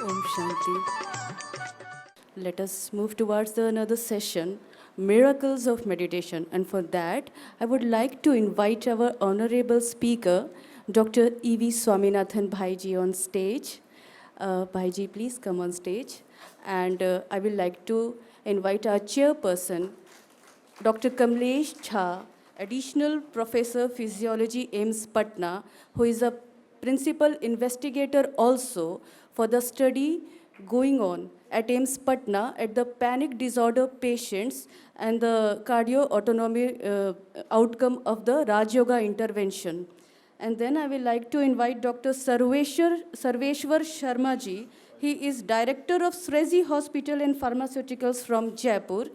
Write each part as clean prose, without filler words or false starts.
Om Shanti. Let us move towards another session, Miracles of Meditation. And for that, I would like to invite our honorable speaker, Dr. E.V. Swaminathan Bhaiji on stage. Bhaiji, please come on stage. And I would like to invite our chairperson, Dr. Kamlesh Jha, Additional Professor Physiology, AIIMS Patna, who is a principal investigator also for the study going on at AIIMS Patna at the panic disorder patients and the cardio autonomy outcome of the Raj Yoga intervention. And then I will like to invite Dr. Sarveshwar Sharma ji. He is director of Srezi Hospital and Pharmaceuticals from Jaipur.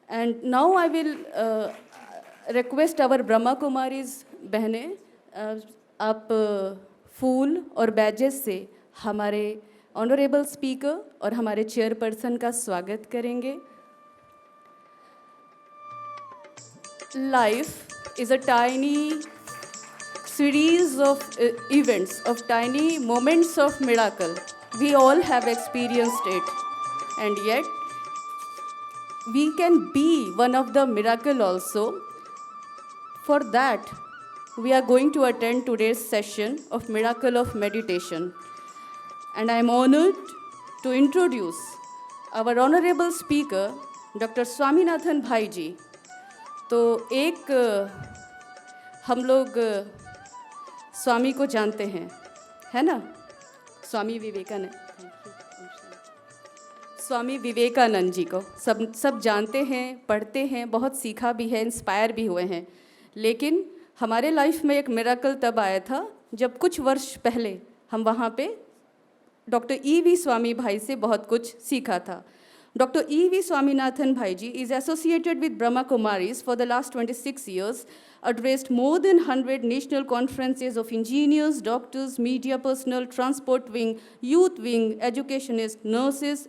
And now I will request our Brahma Kumaris बहनें आप फूल और badges से हमारे honourable speaker और हमारे chairperson का स्वागत करेंगे. Life is a tiny series of events, of tiny moments of miracle. We all have experienced it. And yet, we can be one of the miracle also. For that, we are going to attend today's session of Miracle of Meditation. And I am honored to introduce our honorable speaker, Dr. Swaminathan Bhaiji. तो एक हम लोग स्वामी को जानते हैं, है ना? स्वामी विवेकानंद. स्वामी विवेकानंद जी को सब जानते हैं, पढ़ते हैं, बहुत सीखा भी है, इंस्पायर भी हुए हैं. लेकिन हमारे लाइफ में एक मिरेकल तब आया था जब कुछ वर्ष पहले हम वहाँ पे डॉक्टर E.V. स्वामी भाई से बहुत कुछ सीखा था. Dr. E.V. Swaminathan Bhaiji is associated with Brahma Kumaris for the last 26 years, addressed more than 100 national conferences of engineers, doctors, media personnel, transport wing, youth wing, educationists, nurses,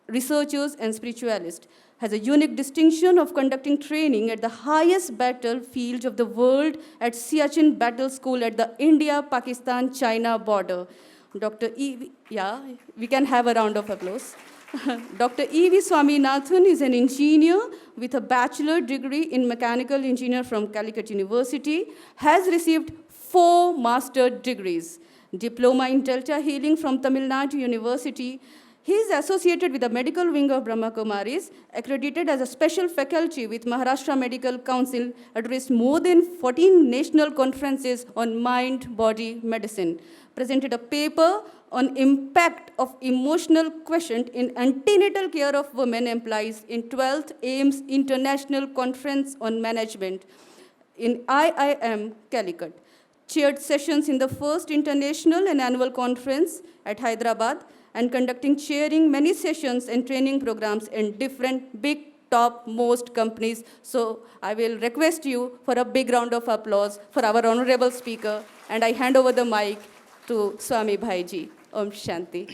researchers, and spiritualists. Has a unique distinction of conducting training at the highest battlefield of the world at Siachen Battle School at the India-Pakistan-China border. Dr. E.V. Yeah, we can have a round of applause. Dr. E.V. Swaminathan is an engineer with a bachelor degree in mechanical engineer from Calicut University, has received 4 master degrees, diploma in Delta Healing from Tamil Nadu University. He is associated with the medical wing of Brahma Kumaris, accredited as a special faculty with Maharashtra Medical Council, addressed more than 14 national conferences on mind-body medicine, presented a paper on impact of emotional quotient in antenatal care of women employees in 12th AIIMS International Conference on Management in IIM Calicut, chaired sessions in the first international and annual conference at Hyderabad, and chairing many sessions and training programs in different big top-most companies. So I will request you for a big round of applause for our honorable speaker, and I hand over the mic to Swami Bhaiji. Om Shanti.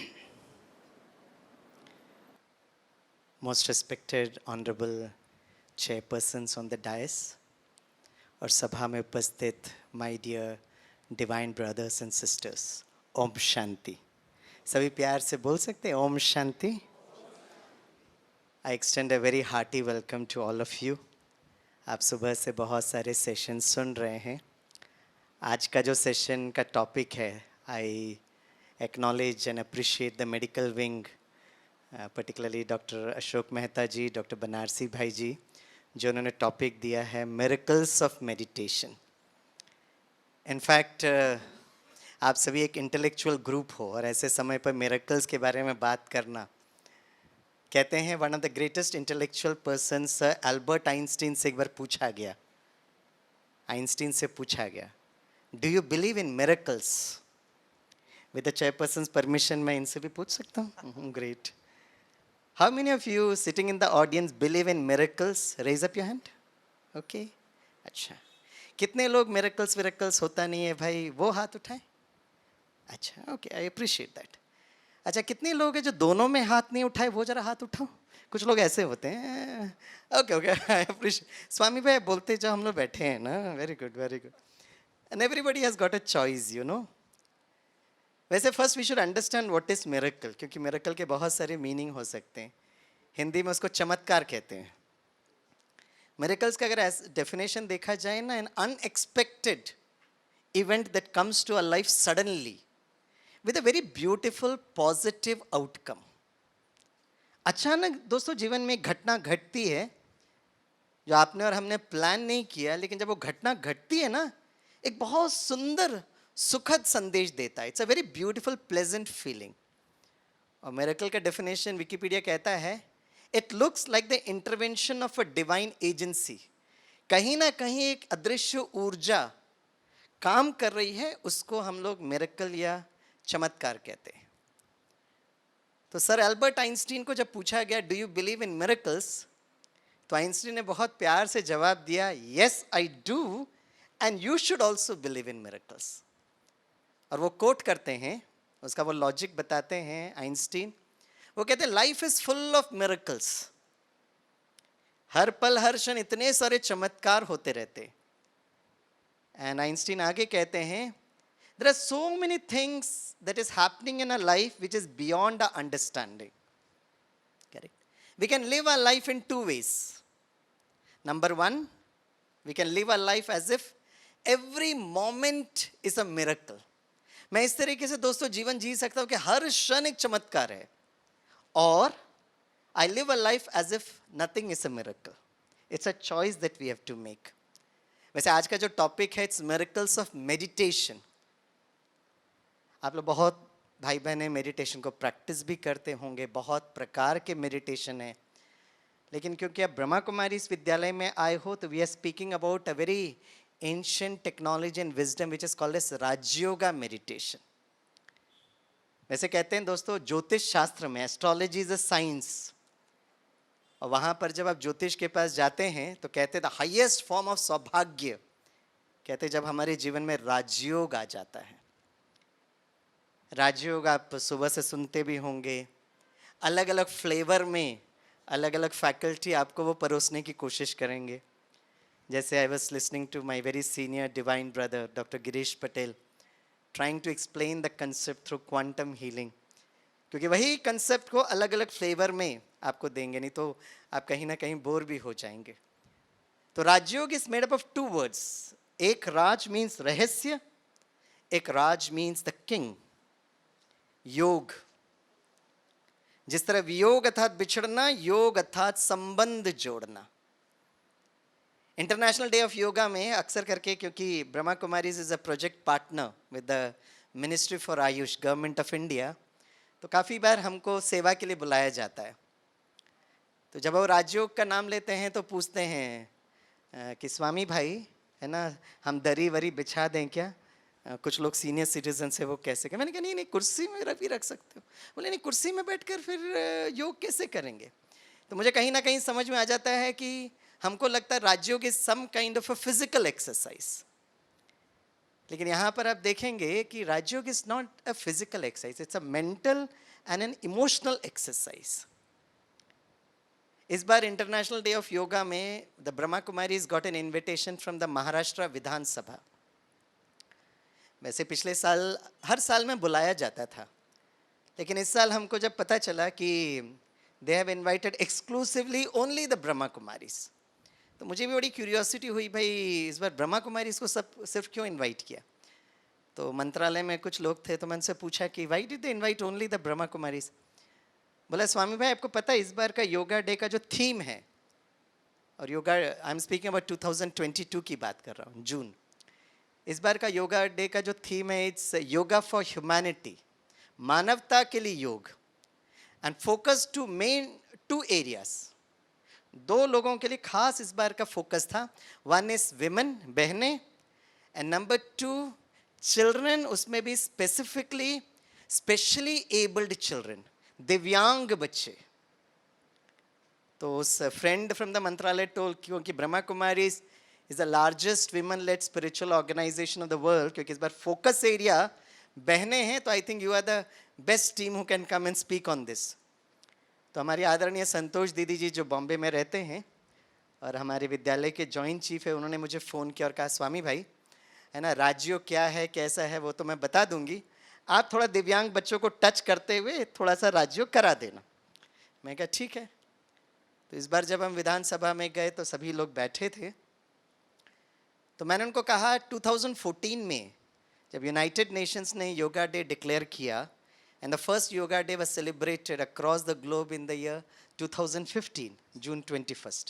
Most respected honorable chairpersons on the dais और सभा में उपस्थित my dear divine brothers and sisters, Om Shanti. सभी प्यार से बोल सकते हैं Om Shanti. I extend a very hearty welcome to all of you. आप सुबह से बहुत सारे सेशन सुन रहे हैं. आज का जो सेशन का टॉपिक है, I acknowledge and appreciate the medical wing, particularly Dr. Ashok Mehta ji, Dr. Banarsi Bhai ji, जो उन्होंने टॉपिक दिया है miracles of meditation. In fact, आप सभी एक इंटेलेक्चुअल ग्रुप हो और ऐसे समय पर miracles के बारे में बात करना, कहते हैं one of the greatest intellectual persons, Sir Albert Einstein से एक बार पूछा गया, आइंस्टीन से पूछा गया, do you believe in miracles? With the chairperson's permission मैं इनसे भी पूछ सकता हूँ? Great. How many of you sitting in the audience believe in miracles? Raise up your hand. Okay, अच्छा. कितने लोग मिरेकल्स विरेकल्स होता नहीं है भाई, वो हाथ उठाएं. अच्छा, ओके, आई अप्रिशिएट दैट. अच्छा, कितने लोग हैं जो दोनों में हाथ नहीं उठाए, वो जरा हाथ उठाओ. कुछ लोग ऐसे होते हैं. Okay okay, I appreciate. Swami भाई बोलते जो हम लोग बैठे हैं ना, very good very good. And everybody has got a choice, you know. वैसे first we should understand what is miracle, क्योंकि मिरेकल के बहुत सारे मीनिंग हो सकते हैं. हिंदी में उसको चमत्कार कहते हैं. मिरेकल्स का अगर डेफिनेशन देखा जाए ना, an unexpected event that comes to a life suddenly with a very beautiful positive outcome. अचानक दोस्तों जीवन में एक घटना घटती है जो आपने और हमने प्लान नहीं किया, लेकिन जब वो घटना घटती है ना, एक बहुत सुंदर सुखद संदेश देता है. It's a very beautiful pleasant feeling. और मिरेकल का डेफिनेशन विकिपीडिया कहता है, it looks like the intervention of a divine agency. कहीं ना कहीं एक अदृश्य ऊर्जा काम कर रही है, उसको हम लोग मिरेकल या चमत्कार कहते हैं. तो सर एल्बर्ट आइंस्टीन को जब पूछा गया, do you believe in miracles, तो आइंस्टीन ने बहुत प्यार से जवाब दिया, yes I do and you should also believe in miracles. और वो कोट करते हैं, उसका वो लॉजिक बताते हैं आइंस्टीन. वो कहते हैं, life is full of miracles. हर पल हर क्षण इतने सारे चमत्कार होते रहते. एंड आइंस्टीन आगे कहते हैं, there are so many things that is happening in our life which is beyond our understanding. Correct? We can live our life in two ways. Number one, we can live our life as if every moment is a miracle. मैं इस तरीके से दोस्तों जीवन जी सकता हूँ कि हर क्षण एक चमत्कार है. और I live a life as if nothing is a miracle. It's a choice that we have to make. वैसे आज का जो टॉपिक है, it's miracles of meditation. आप लोग बहुत भाई बहनें मेडिटेशन को प्रैक्टिस भी करते होंगे, बहुत प्रकार के मेडिटेशन है. लेकिन क्योंकि आप ब्रह्मा कुमारी इस विद्यालय में आए हो, तो we are speaking about a very ancient technology and wisdom which is called as Rajyoga meditation. वैसे कहते हैं दोस्तों, ज्योतिष शास्त्र में एस्ट्रोलॉजी इज अ साइंस. और वहाँ पर जब आप ज्योतिष के पास जाते हैं तो कहते हैं द हाईएस्ट फॉर्म ऑफ सौभाग्य, कहते हैं जब हमारे जीवन में राजयोग आ जाता है. राजयोग आप सुबह से सुनते भी होंगे. अलग अलग फ्लेवर में अलग अलग फैकल्टी आपको वो परोसने की कोशिश करेंगे. जैसे I was listening to my very senior divine brother doctor Girish Patel trying to explain the concept through quantum healing, क्योंकि वही कंसेप्ट को अलग अलग फ्लेवर में आपको देंगे, नहीं तो आप कहीं ना कहीं बोर भी हो जाएंगे. तो Rajyoga is made up of two words. एक राज मीन्स रहस्य, एक राज मीन्स द किंग. योग, जिस तरह वियोग अर्थात बिछड़ना, योग अर्थात संबंध जोड़ना. इंटरनेशनल डे ऑफ योगा में अक्सर करके, क्योंकि Brahma Kumaris is a project partner with the ministry for Ayush, government of India, तो काफ़ी बार हमको सेवा के लिए बुलाया जाता है. तो जब वो राजयोग का नाम लेते हैं तो पूछते हैं कि स्वामी भाई है ना, हम दरी वरी बिछा दें क्या? कुछ लोग सीनियर सिटीजन से वो कैसे करें. मैंने कहा नहीं नहीं, कुर्सी में भी रख सकते हो. बोले नहीं, कुर्सी में बैठकर फिर योग कैसे करेंगे? तो मुझे कहीं ना कहीं समझ में आ जाता है कि हमको लगता है Rajyoga is some kind of a physical exercise. लेकिन यहाँ पर आप देखेंगे कि Rajyoga is not a physical exercise, it's a mental and an emotional exercise. इस बार इंटरनेशनल डे ऑफ योगा में the Brahma Kumaris got an invitation from the Maharashtra Vidhansabha. वैसे पिछले साल हर साल में बुलाया जाता था, लेकिन इस साल हमको जब पता चला कि they have invited exclusively only the Brahma Kumaris, तो मुझे भी बड़ी क्यूरियोसिटी हुई, भाई इस बार ब्रह्मा कुमारीज को सब सिर्फ क्यों इनवाइट किया. तो मंत्रालय में कुछ लोग थे, तो मैंने उनसे पूछा कि why did they invite only the Brahma Kumaris. बोला स्वामी भाई आपको पता है इस बार का योगा डे का जो थीम है, और yoga I am speaking about 2022 की बात कर रहा हूँ, जून. इस बार का योगा डे का जो थीम है, इट्स योगा फॉर ह्यूमैनिटी, मानवता के लिए योग. And focus to main 2 areas, 2 लोगों के लिए खास इस बार का फोकस था. वन इज विमेन, बहनें, एंड नंबर 2 चिल्ड्रन. उसमें भी स्पेसिफिकली स्पेशली एबल्ड चिल्ड्रन, दिव्यांग बच्चे। तो उस friend from the Mantralaya told, क्योंकि Brahma Kumari is the largest women led spiritual organisation of the world, क्योंकि इस बार फोकस एरिया बहनें हैं, तो I think you are the best team who can come and speak on this. तो हमारी आदरणीय संतोष दीदी जी जो बॉम्बे में रहते हैं और हमारे विद्यालय के जॉइंट चीफ है, उन्होंने मुझे फ़ोन किया और कहा स्वामी भाई है ना, राज्यों क्या है कैसा है वो तो मैं बता दूंगी, आप थोड़ा दिव्यांग बच्चों को टच करते हुए थोड़ा सा राज्यों करा देना। मैं कहा ठीक है। तो इस बार जब हम विधानसभा में गए तो सभी लोग बैठे थे, तो मैंने उनको कहा 2014 में जब यूनाइटेड नेशंस ने योगा डे डिक्लेयर किया, and the first yoga day was celebrated across the globe in the year 2015 जून 21,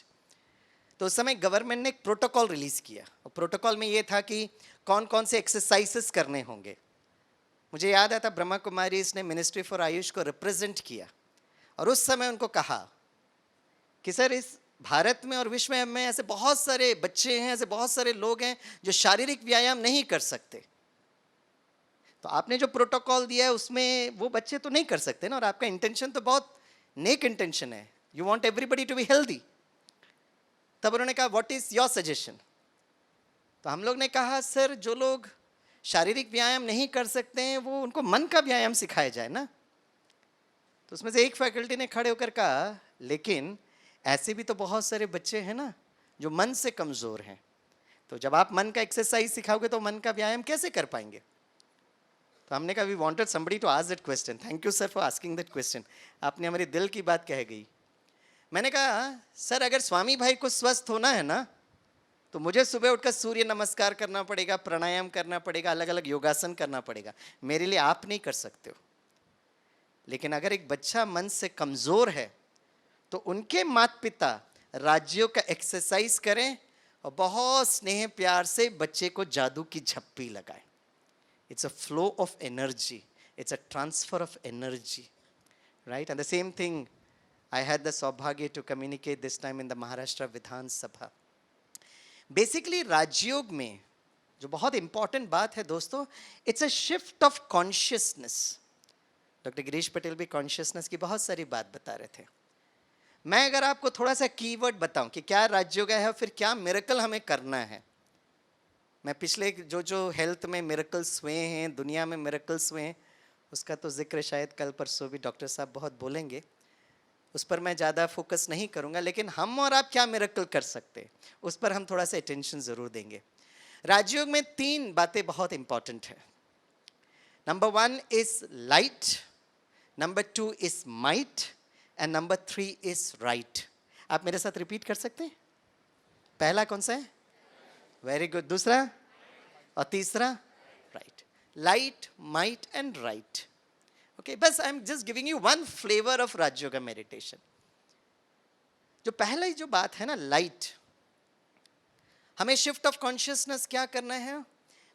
तो उस समय गवर्नमेंट ने एक प्रोटोकॉल रिलीज किया, और प्रोटोकॉल में ये था कि कौन कौन से एक्सरसाइजेस करने होंगे। मुझे याद आता ब्रह्मा कुमारी ने मिनिस्ट्री फॉर आयुष को रिप्रेजेंट किया, और उस समय उनको कहा कि सर इस भारत में और विश्व में ऐसे बहुत सारे बच्चे हैं, ऐसे बहुत सारे लोग हैं जो शारीरिक व्यायाम नहीं कर सकते, तो आपने जो प्रोटोकॉल दिया है उसमें वो बच्चे तो नहीं कर सकते ना, और आपका इंटेंशन तो बहुत नेक इंटेंशन है, you want everybody to be healthy. तब उन्होंने कहा व्हाट इज योर सजेशन। तो हम लोग ने कहा सर जो लोग शारीरिक व्यायाम नहीं कर सकते हैं वो उनको मन का व्यायाम सिखाया जाए ना। तो उसमें से एक फैकल्टी ने खड़े होकर कहा लेकिन ऐसे भी तो बहुत सारे बच्चे हैं ना जो मन से कमज़ोर हैं, तो जब आप मन का एक्सरसाइज सिखाओगे तो मन का व्यायाम कैसे कर पाएंगे। तो हमने कहा we wanted somebody to ask that question, thank you sir for asking that question, आपने हमारे दिल की बात कह गई। मैंने कहा सर अगर स्वामी भाई को स्वस्थ होना है ना तो मुझे सुबह उठकर सूर्य नमस्कार करना पड़ेगा, प्राणायाम करना पड़ेगा, अलग अलग योगासन करना पड़ेगा, मेरे लिए आप नहीं कर सकते हो। लेकिन अगर एक बच्चा मन से कमज़ोर है तो उनके माता पिता राज्यों का एक्सरसाइज करें और बहुत स्नेह प्यार से बच्चे को जादू की झप्पी लगाएं। It's a flow of energy, it's a transfer of energy, right. And the same thing I had the saubhagya to communicate this time in the Maharashtra Vidhan Sabha. Basically, राजयोग में जो बहुत इंपॉर्टेंट बात है दोस्तों, it's a shift of consciousness. Doctor Girish Patel भी consciousness की बहुत सारी बात बता रहे थे। मैं अगर आपको थोड़ा सा कीवर्ड बताऊं कि क्या राजयोग है, फिर क्या मिरेकल हमें करना है। मैं पिछले जो हेल्थ में मिरेकल्स हुए हैं, दुनिया में मिरेकल्स हुए हैं, उसका तो जिक्र शायद कल परसों भी डॉक्टर साहब बहुत बोलेंगे, उस पर मैं ज़्यादा फोकस नहीं करूँगा। लेकिन हम और आप क्या मिरेकल कर सकते हैं उस पर हम थोड़ा सा अटेंशन ज़रूर देंगे। राजयोग में 3 बातें बहुत इंपॉर्टेंट है। Number 1 is light, number 2 is might, and number 3 is right. आप मेरे साथ रिपीट कर सकते हैं। पहला कौन सा है? Very good. दूसरा और तीसरा? Right. Light, might and right. Okay, बस I am just giving you one flavour of Rajyoga meditation. जो पहला ही जो बात है ना, लाइट, हमें शिफ्ट ऑफ कॉन्शियसनेस क्या करना है?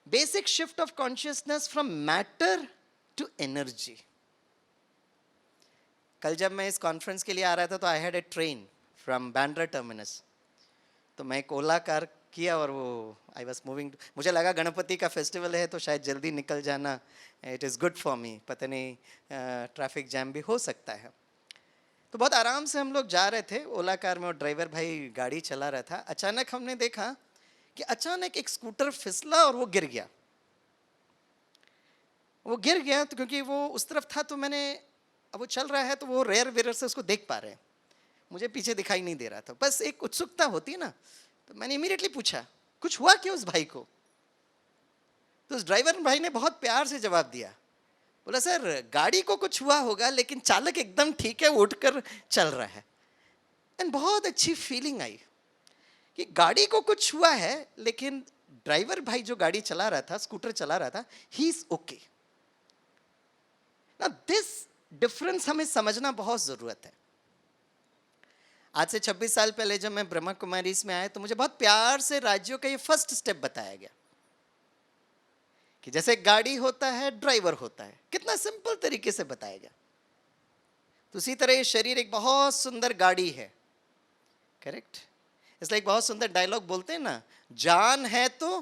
Basic shift of consciousness from matter to energy. कल जब मैं इस कॉन्फ्रेंस के लिए आ रहा था तो I had a train from Bandra terminus, तो मैं एक ओला कार किया और वो आई वॉज मूविंग। मुझे लगा गणपति का फेस्टिवल है तो शायद जल्दी निकल जाना, it is good for me, पता नहीं ट्रैफिक जैम भी हो सकता है। तो बहुत आराम से हम लोग जा रहे थे ओला कार में, और ड्राइवर भाई गाड़ी चला रहा था। अचानक हमने देखा कि अचानक एक स्कूटर फिसला और वो गिर गया। तो क्योंकि वो उस तरफ था तो मैंने, अब वो चल रहा है तो वो रेयर वेयर से उसको देख पा रहे हैं, मुझे पीछे दिखाई नहीं दे रहा था। बस एक उत्सुकता होती है ना, तो मैंने इमीडिएटली पूछा कुछ हुआ क्या उस भाई को। तो उस ड्राइवर भाई ने बहुत प्यार से जवाब दिया, बोला सर गाड़ी को कुछ हुआ होगा लेकिन चालक एकदम ठीक है, वो उठकर चल रहा है। एंड बहुत अच्छी फीलिंग आई कि गाड़ी को कुछ हुआ है लेकिन ड्राइवर भाई जो गाड़ी चला रहा था, स्कूटर चला रहा था, ही इज ओके। ना दिस डिफरेंस हमें समझना बहुत जरूरत है। आज से 26 साल पहले जब मैं ब्रह्मा कुमारी में आया तो मुझे बहुत प्यार से राज्यों का ये फर्स्ट स्टेप बताया गया कि जैसे गाड़ी होता है, ड्राइवर होता है, कितना सिंपल तरीके से बताया गया। तो उसी तरह ये शरीर एक बहुत सुंदर गाड़ी है, करेक्ट। इसलिए एक बहुत सुंदर डायलॉग बोलते हैं ना, जान है तो,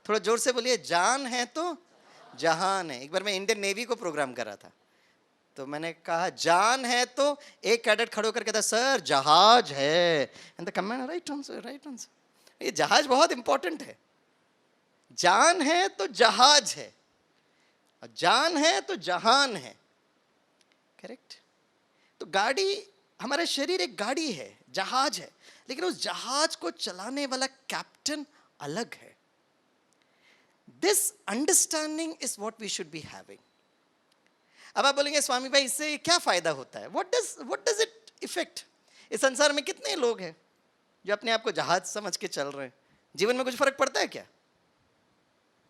थोड़ा जोर से बोलिए, जान है तो जहान है। एक बार मैं इंडियन नेवी को प्रोग्राम कर रहा था, तो मैंने कहा जान है, तो एक कैडेट खड़े होकर कहता सर जहाज है, and the commander right answer, right answer. ये जहाज बहुत इंपॉर्टेंट है। जान है तो जहाज है, और जान है तो जहान है, करेक्ट। तो गाड़ी, हमारा शरीर एक गाड़ी है, जहाज है, लेकिन उस जहाज को चलाने वाला कैप्टन अलग है। This understanding is what we should be having. अब आप बोलेंगे स्वामी भाई इससे क्या फायदा होता है, व्हाट डज इट इफेक्ट? इस संसार में कितने लोग हैं जो अपने आप को जहाज समझ के चल रहे हैं? जीवन में कुछ फर्क पड़ता है क्या?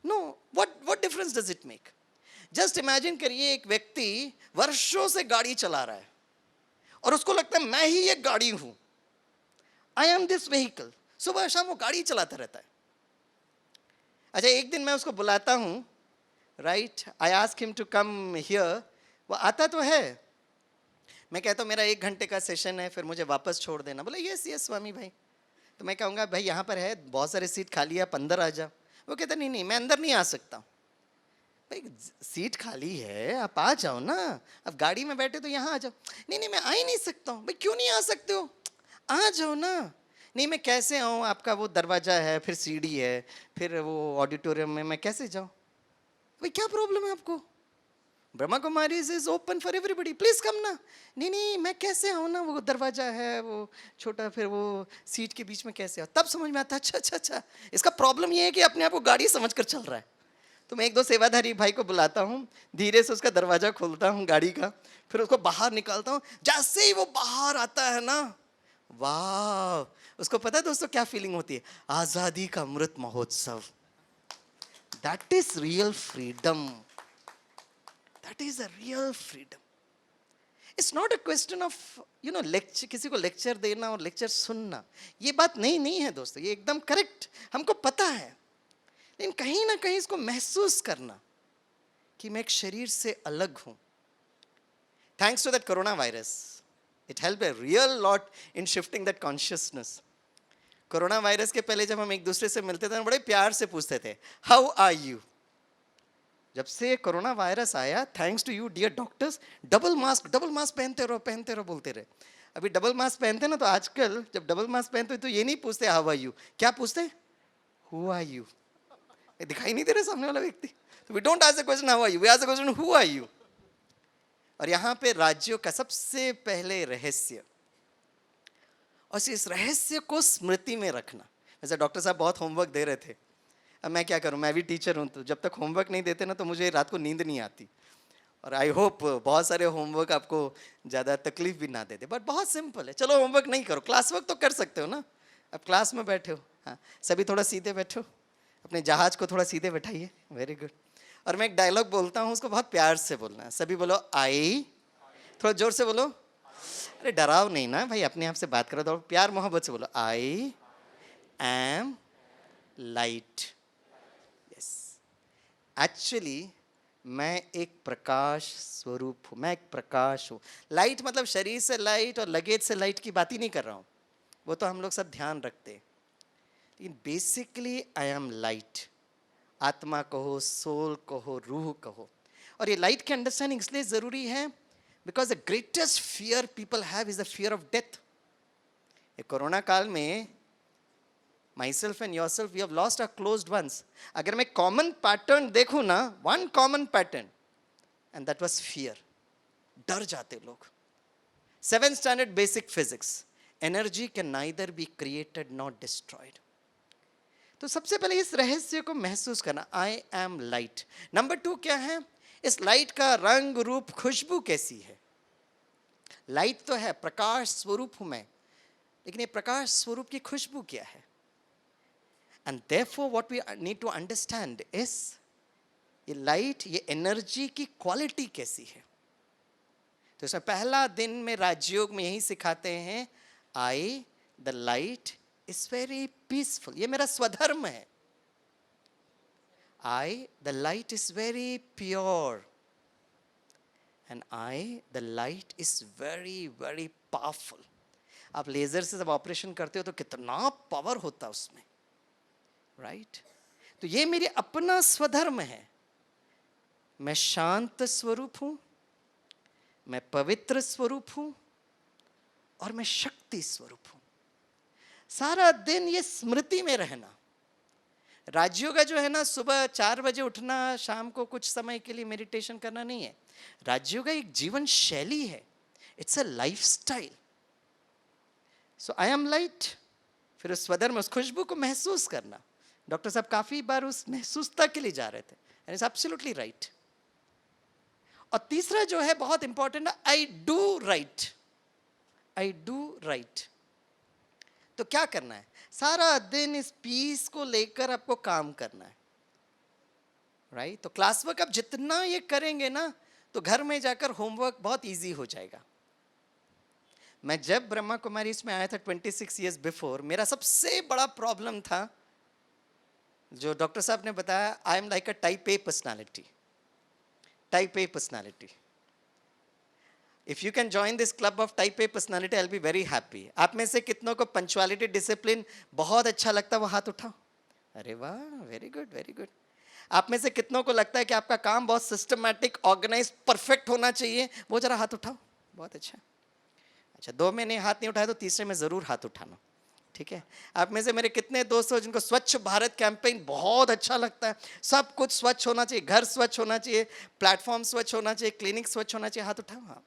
No. What difference does it make? Just imagine करिए, एक व्यक्ति वर्षों से गाड़ी चला रहा है और उसको लगता है मैं ही एक गाड़ी हूं, आई एम दिस व्हीकल। सुबह शाम वो गाड़ी चलाता रहता है। अच्छा, एक दिन मैं उसको बुलाता हूं, right, I ask him to come here, वो आता तो है, मैं कहता हूँ मेरा 1 घंटे का सेशन है, फिर मुझे वापस छोड़ देना। बोले यस यस स्वामी भाई। तो मैं कहूँगा भाई यहाँ पर है, बहुत सारे सीट खाली है, आप अंदर आ जाओ। वो कहता नहीं नहीं मैं अंदर नहीं आ सकता। भाई सीट खाली है, आप आ जाओ ना, अब गाड़ी में बैठे तो यहाँ आ जाओ। नहीं नहीं मैं आ ही नहीं सकता हूँ। भाई क्यों नहीं आ सकते हो, आ जाओ ना। नहीं मैं कैसे आऊँ, आपका वो दरवाज़ा है, फिर सीढ़ी है, फिर वो ऑडिटोरियम में मैं कैसे जाऊँ? भाई क्या प्रॉब्लम है आपको? Brahma Kumari is open for everybody, please come ना। नहीं नहीं मैं कैसे आऊँ ना, वो दरवाजा है वो छोटा, फिर वो सीट के बीच में कैसे आऊँ? तब समझ में आता अच्छा अच्छा अच्छा, इसका प्रॉब्लम ये है कि अपने आप को गाड़ी समझ कर चल रहा है। तो मैं 1-2 सेवाधारी भाई को बुलाता हूँ, धीरे से उसका दरवाजा खोलता हूँ गाड़ी का, फिर उसको बाहर निकालता हूँ। जैसे ही वो बाहर आता है ना, वाह, उसको पता है दोस्तों क्या फीलिंग होती है? आज़ादी का Amrit Mahotsav. That is real freedom. That is a real freedom. It's not a question of lecture, किसी को लेक्चर देना और लेक्चर सुनना, ये बात नहीं है दोस्तों, ये एकदम करेक्ट, हमको पता है। लेकिन कहीं ना कहीं इसको महसूस करना कि मैं एक शरीर से अलग हूं। Thanks to that coronavirus, it help a real lot in shifting that consciousness. Coronavirus के पहले जब हम एक दूसरे से मिलते थे, बड़े प्यार से पूछते थे हाउ आर यू। जब से कोरोना वायरस आया, thanks to you dear doctors, double mask पहनते रहो बोलते रहे। अभी डबल मास्क पहनते ना, तो आजकल जब डबल मास्क पहनते तो ये नहीं पूछते हाउ आर यू, क्या पूछते? Who are you. दिखाई नहीं दे रहे सामने वाला व्यक्ति, तो we don't ask the question how are you, we ask the question who are you. और यहाँ पे राज्यों का सबसे पहले रहस्य, और इस रहस्य को स्मृति में रखना। वैसे डॉक्टर साहब बहुत होमवर्क दे रहे थे, अब मैं क्या करूं, मैं भी टीचर हूं, तो जब तक होमवर्क नहीं देते ना तो मुझे रात को नींद नहीं आती। और आई होप बहुत सारे होमवर्क आपको ज़्यादा तकलीफ भी ना दे दे, बट बहुत सिंपल है। चलो होमवर्क नहीं करो, क्लास वर्क तो कर सकते हो ना, अब क्लास में बैठे हो। हाँ, सभी थोड़ा सीधे बैठो, अपने जहाज को थोड़ा सीधे बैठाइए, वेरी गुड। और मैं एक डायलॉग बोलता हूँ, उसको बहुत प्यार से बोलना है। सभी बोलो आई, थोड़ा जोर से बोलो, अरे डराव नहीं ना भाई, अपने आप से बात करो, तो प्यार मोहब्बत से बोलो, आई एम लाइट। एक्चुअली मैं एक प्रकाश स्वरूप हूँ, मैं एक प्रकाश हूँ। लाइट मतलब शरीर से लाइट और लगेज से लाइट की बात ही नहीं कर रहा हूँ, वो तो हम लोग सब ध्यान रखते हैं। लेकिन बेसिकली आई एम लाइट। आत्मा कहो, सोल कहो, रूह कहो। और ये लाइट की अंडरस्टैंडिंग इसलिए ज़रूरी है because the greatest fear people have is the fear of death. ये कोरोना काल में myself and yourself, we have lost our closed ones. अगर मैं common pattern देखूं ना, one common pattern, and that was fear. डर जाते लोग। 7th standard basic physics, energy can neither be created nor destroyed. तो सबसे पहले इस रहस्य को महसूस करना, I am light. नंबर 2 क्या है? इस लाइट का रंग रूप खुशबू कैसी है? लाइट तो है, प्रकाश स्वरूप हूं मैं, लेकिन ये प्रकाश स्वरूप की खुशबू क्या है? And therefore what we need to understand is ये लाइट, ये एनर्जी की क्वालिटी कैसी है। तो इसमें पहला दिन में राजयोग में यही सिखाते हैं, I the light is very peaceful. ये मेरा स्वधर्म है। I the light is very pure, and I the light is very very powerful. आप लेजर से जब ऑपरेशन करते हो तो कितना पावर होता है उसमें, राइट? तो ये मेरे अपना स्वधर्म है। मैं शांत स्वरूप हूं, मैं पवित्र स्वरूप हूं और मैं शक्ति स्वरूप हूं। सारा दिन ये स्मृति में रहना। राजयोगा जो है ना, सुबह 4 बजे उठना, शाम को कुछ समय के लिए मेडिटेशन करना नहीं है। राजयोगा एक जीवन शैली है, it's a lifestyle. So I am light, फिर उस स्वदर में उस खुशबू को महसूस करना। डॉक्टर साहब काफी बार उस महसूसता के लिए जा रहे थे, एंड इट्स एब्सोल्युटली राइट। और तीसरा जो है बहुत इंपॉर्टेंट है, आई do right. I do right. तो क्या करना है? सारा दिन इस पीस को लेकर आपको काम करना है, राइट? तो क्लास वर्क आप जितना ये करेंगे ना, तो घर में जाकर होमवर्क बहुत इजी हो जाएगा। मैं जब ब्रह्मा कुमारी में आया था 26 इयर्स बिफोर, मेरा सबसे बड़ा प्रॉब्लम था जो डॉक्टर साहब ने बताया, I am like a type A personality. Type A personality. If you can join this club of type A personality, I will be very happy. आप में से कितनों को पंक्चुअलिटी डिसिप्लिन बहुत अच्छा लगता है, वो हाथ उठाओ। अरे वाह, वेरी गुड वेरी गुड। आप में से कितनों को लगता है कि आपका काम बहुत सिस्टमैटिक, ऑर्गेनाइज, परफेक्ट होना चाहिए, वो जरा हाथ उठाओ। बहुत अच्छा। अच्छा, 2 में नहीं हाथ नहीं उठाया तो तीसरे में जरूर हाथ उठाना, ठीक है? आप में से मेरे कितने दोस्त हो जिनको स्वच्छ भारत कैंपेन बहुत अच्छा लगता है? सब कुछ स्वच्छ होना चाहिए, घर स्वच्छ होना चाहिए, प्लेटफॉर्म स्वच्छ होना चाहिए, क्लिनिक स्वच्छ होना चाहिए, हाथ उठाओ। हाँ,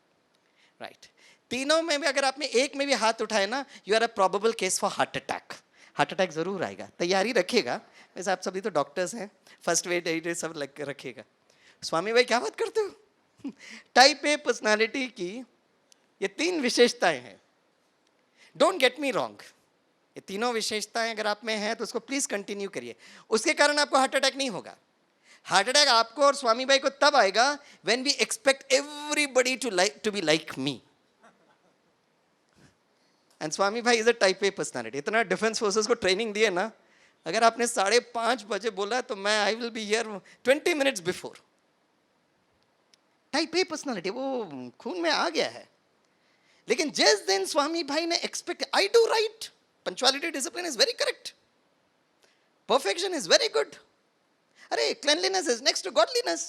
राइट। तीनों में भी अगर आपने एक में भी हाथ उठाए ना, you are a probable case for heart attack. Heart attack जरूर आएगा, तैयारी रखिएगा। वैसे आप सभी तो डॉक्टर्स हैं, फर्स्ट एड सब रखिएगा। स्वामी भाई क्या बात करते हो? टाइप ए पर्सनालिटी की ये 3 विशेषताएं हैं। डोंट गेट मी रॉन्ग, ये तीनों विशेषताएं अगर आप में हैं तो उसको प्लीज कंटिन्यू करिए। उसके कारण आपको हार्ट अटैक नहीं होगा। हार्ट अटैक आपको और स्वामी भाई को तब आएगा when we expect everybody to be like me. And Swami भाई is a type A personality. इतना डिफेंस फोर्सेस को ट्रेनिंग दिए ना, अगर आपने 5:30 बजे बोला तो मैं I will be here 20 minutes before. Type A personality वो खून में आ गया है। लेकिन जिस दिन स्वामी भाई ने expect, I do right, punctuality discipline is very correct, perfection is very good, अरे cleanliness is next to godliness,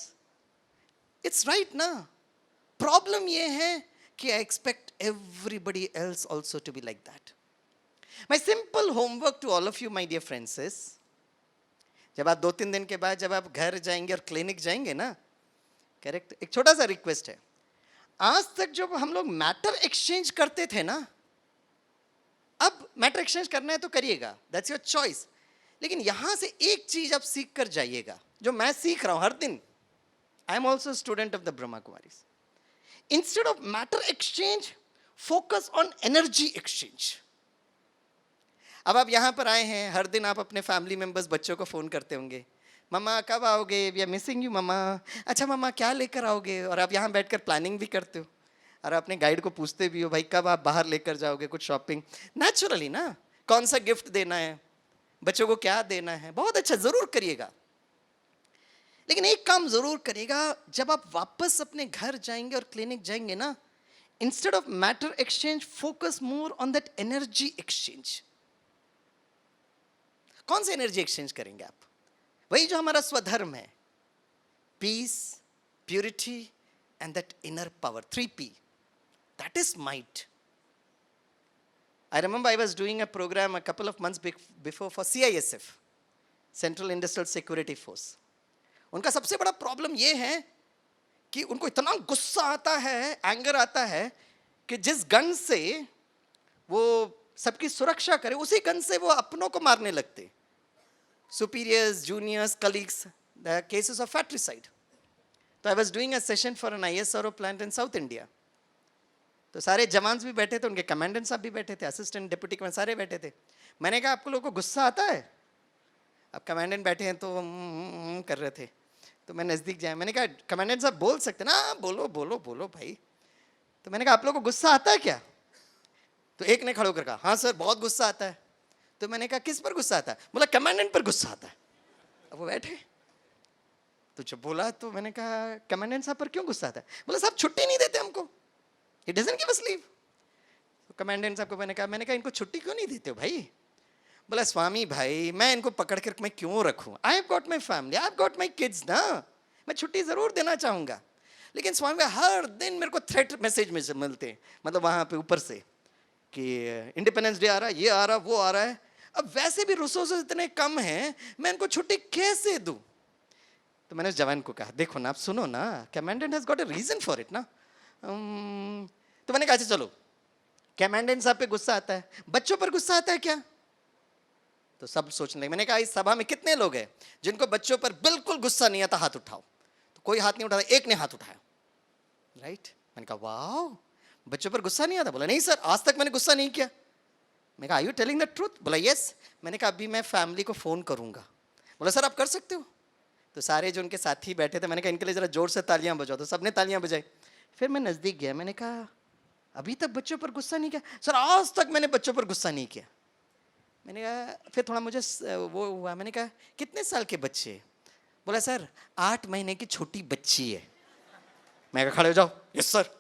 it's right ना। प्रॉब्लम ये है कि I expect everybody else also to be like that. My simple homework to all of you my dear friends is, जब आप 2-3 दिन के बाद जब आप घर जाएंगे और क्लिनिक जाएंगे ना, करेक्ट, एक छोटा सा रिक्वेस्ट है। आज तक जब हम लोग मैटर एक्सचेंज करते थे ना, अब मैटर एक्सचेंज करना है तो करिएगा, दैट्स योर चॉइस। लेकिन यहां से एक चीज आप सीख कर जाइएगा, जो मैं सीख रहा हूं हर दिन। I am also student of the Brahma Kumaris. Instead of matter exchange, focus on energy exchange. अब आप यहां पर आए हैं, हर दिन आप अपने फैमिली मेंबर्स, बच्चों को फोन करते होंगे, मम्मा कब आओगे, वी आर मिसिंग यू मम्मा, अच्छा मम्मा क्या लेकर आओगे? और आप यहाँ बैठकर प्लानिंग भी करते हो, और अपने गाइड को पूछते भी हो, भाई कब आप बाहर लेकर जाओगे कुछ शॉपिंग। नेचुरली ना, कौन सा गिफ्ट देना है, बच्चों को क्या देना है, बहुत अच्छा, जरूर करिएगा। लेकिन एक काम जरूर करिएगा, जब आप वापस अपने घर जाएंगे और क्लिनिक जाएंगे ना, instead of matter exchange, focus more on that energy exchange. कौन सा एनर्जी एक्सचेंज करेंगे आप? वही जो हमारा स्वधर्म है, peace, purity and that inner power, 3P, that is might. I remember I was doing a program a couple of months before for CISF, Central Industrial Security Force. उनका सबसे बड़ा प्रॉब्लम ये है कि उनको इतना गुस्सा आता है, एंगर आता है, कि जिस गन से वो सबकी सुरक्षा करे, उसी गन से वो अपनों को मारने लगते, superiors, juniors, colleagues, the cases of fratricide. तो I was doing a session for an ISRO plant in South India. तो सारे जवान भी बैठे थे, उनके कमांडेंट साहब भी बैठे थे, असिस्टेंट डिप्टी कमांडेंट सारे बैठे थे। मैंने कहा आपको लोगों को गुस्सा आता है? अब कमांडेंट बैठे हैं तो कर रहे थे, तो मैं नज़दीक जाया, मैंने कहा कमांडेंट साहब बोल सकते ना? बोलो बोलो बोलो भाई। तो मैंने कहा आप लोगों को गुस्सा आता है क्या? तो एक ने खड़े होकर कहा हाँ सर बहुत गुस्सा आता है। तो मैंने कहा किस पर गुस्सा आता है? बोला कमांडेंट पर गुस्सा आता है। अब वो बैठे, तो जब बोला तो मैंने कहा कमांडेंट साहब पर क्यों गुस्सा आता है? बोला साहब छुट्टी नहीं देते हमको, He doesn't give us leave. तो कमांडेंट साहब को मैंने कहा इनको छुट्टी क्यों नहीं देते हो भाई? बोला स्वामी भाई मैं इनको पकड़ कर मैं क्यों रखूं? I have got my family, I have got my kids ना, मैं छुट्टी ज़रूर देना चाहूँगा, लेकिन स्वामी का हर दिन मेरे को थ्रेट मैसेज में से मिलते हैं, मतलब वहाँ पे ऊपर से कि इंडिपेंडेंस डे आ रहा है, ये आ रहा, वो आ रहा है। अब वैसे भी रिसोर्सेज इतने कम हैं, मैं इनको छुट्टी कैसे दूँ? तो मैंने उस जवान को कहा, देखो ना, आप सुनो ना, commandant has got a reason for it ना। तो मैंने कहा, चलो, कमांडेंट साहब पे गुस्सा आता है, बच्चों पर गुस्सा आता है क्या? तो सब सोचने लगे। मैंने कहा, इस सभा में कितने लोग हैं जिनको बच्चों पर बिल्कुल गुस्सा नहीं आता? हाथ उठाओ। तो कोई हाथ नहीं उठाता, एक ने हाथ उठाया, राइट। मैंने कहा, वाह, बच्चों पर गुस्सा नहीं आता? बोला, नहीं सर, आज तक मैंने गुस्सा नहीं किया। मैं कहा, are you telling the truth? बोला, यस। मैंने कहा, अभी मैं फैमिली को फ़ोन करूंगा। बोला, सर आप कर सकते हो। तो सारे जो उनके साथी बैठे थे, मैंने कहा, इनके लिए ज़रा जोर से तालियां बजाओ। तो सबने तालियां बजाई। फिर मैं नज़दीक गया, मैंने कहा, अभी तक बच्चों पर गुस्सा नहीं किया? सर आज तक मैंने बच्चों पर गुस्सा नहीं किया। मैंने कहा, फिर थोड़ा मुझे वो हुआ, मैंने कहा, कितने साल के बच्चे? बोला, सर 8 महीने की छोटी बच्ची है। मैं कहा, खड़े हो जाओ। Yes sir.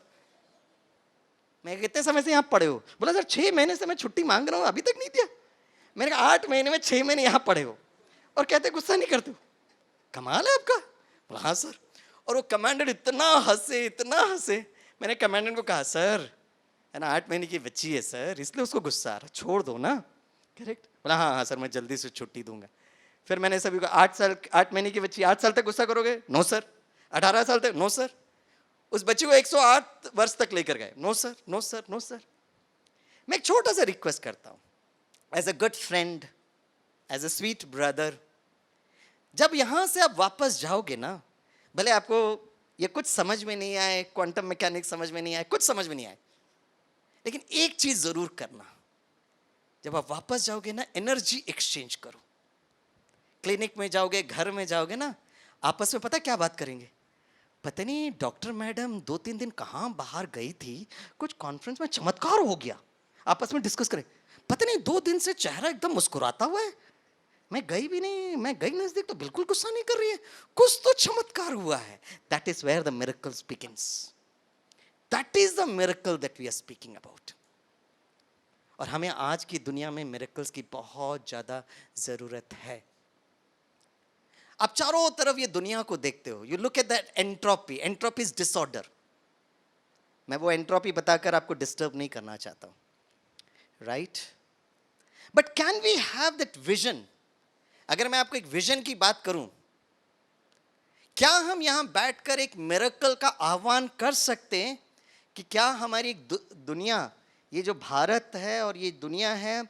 मैं कितने समय से यहाँ पढ़े हो? बोला, सर 6 महीने से मैं छुट्टी मांग रहा हूँ, अभी तक नहीं दिया। मैंने कहा, 8 महीने में 6 महीने यहाँ पढ़े हो और कहते गुस्सा नहीं करते हो, कमाल है आपका। बोला, हाँ सर। और वो कमांडेंट इतना हंसे, इतना हंसे। मैंने कमांडेंट को कहा, सर है ना, 8 महीने की बच्ची है सर, इसलिए उसको गुस्सा आ रहा, छोड़ दो ना। करेक्ट? बोला, हाँ हाँ सर, मैं जल्दी से छुट्टी दूंगा। फिर मैंने सभी को, 8 महीने की बच्ची 8 साल तक गुस्सा करोगे? No sir. 18 साल तक? No sir. उस बच्ची को 108 वर्ष तक लेकर गए? No sir, no sir, no sir. मैं एक छोटा सा रिक्वेस्ट करता हूँ, as a good friend, as a sweet brother, जब यहां से आप वापस जाओगे ना, भले आपको ये कुछ समझ में नहीं आए, क्वांटम मैकेनिक्स समझ में नहीं आए, कुछ समझ में नहीं आए, लेकिन एक चीज जरूर करना, जब आप वापस जाओगे ना, एनर्जी एक्सचेंज करो। क्लिनिक में जाओगे, घर में जाओगे ना, आपस में पता क्या बात करेंगे? पता नहीं डॉक्टर मैडम 2-3 दिन कहाँ बाहर गई थी, कुछ कॉन्फ्रेंस में चमत्कार हो गया। आपस में डिस्कस करें, पता नहीं 2 दिन से चेहरा एकदम मुस्कुराता हुआ है, मैं गई भी नहीं, मैं गई नजदीक तो बिल्कुल गुस्सा नहीं कर रही है, कुछ तो चमत्कार हुआ है। That is where the miracles begins. That is the miracle that we are speaking about. और हमें आज की दुनिया में मिरेकल्स की बहुत ज्यादा जरूरत है। आप चारों तरफ ये दुनिया को देखते हो, you look at that entropy. Entropy is disorder. मैं वो एंट्रोपी बताकर आपको डिस्टर्ब नहीं करना चाहता हूं, right? But can we have that vision? अगर मैं आपको एक विजन की बात करूं, क्या हम यहां बैठकर एक मिरेकल का आह्वान कर सकते हैं कि क्या हमारी दुनिया, ये जो भारत है और ये दुनिया है,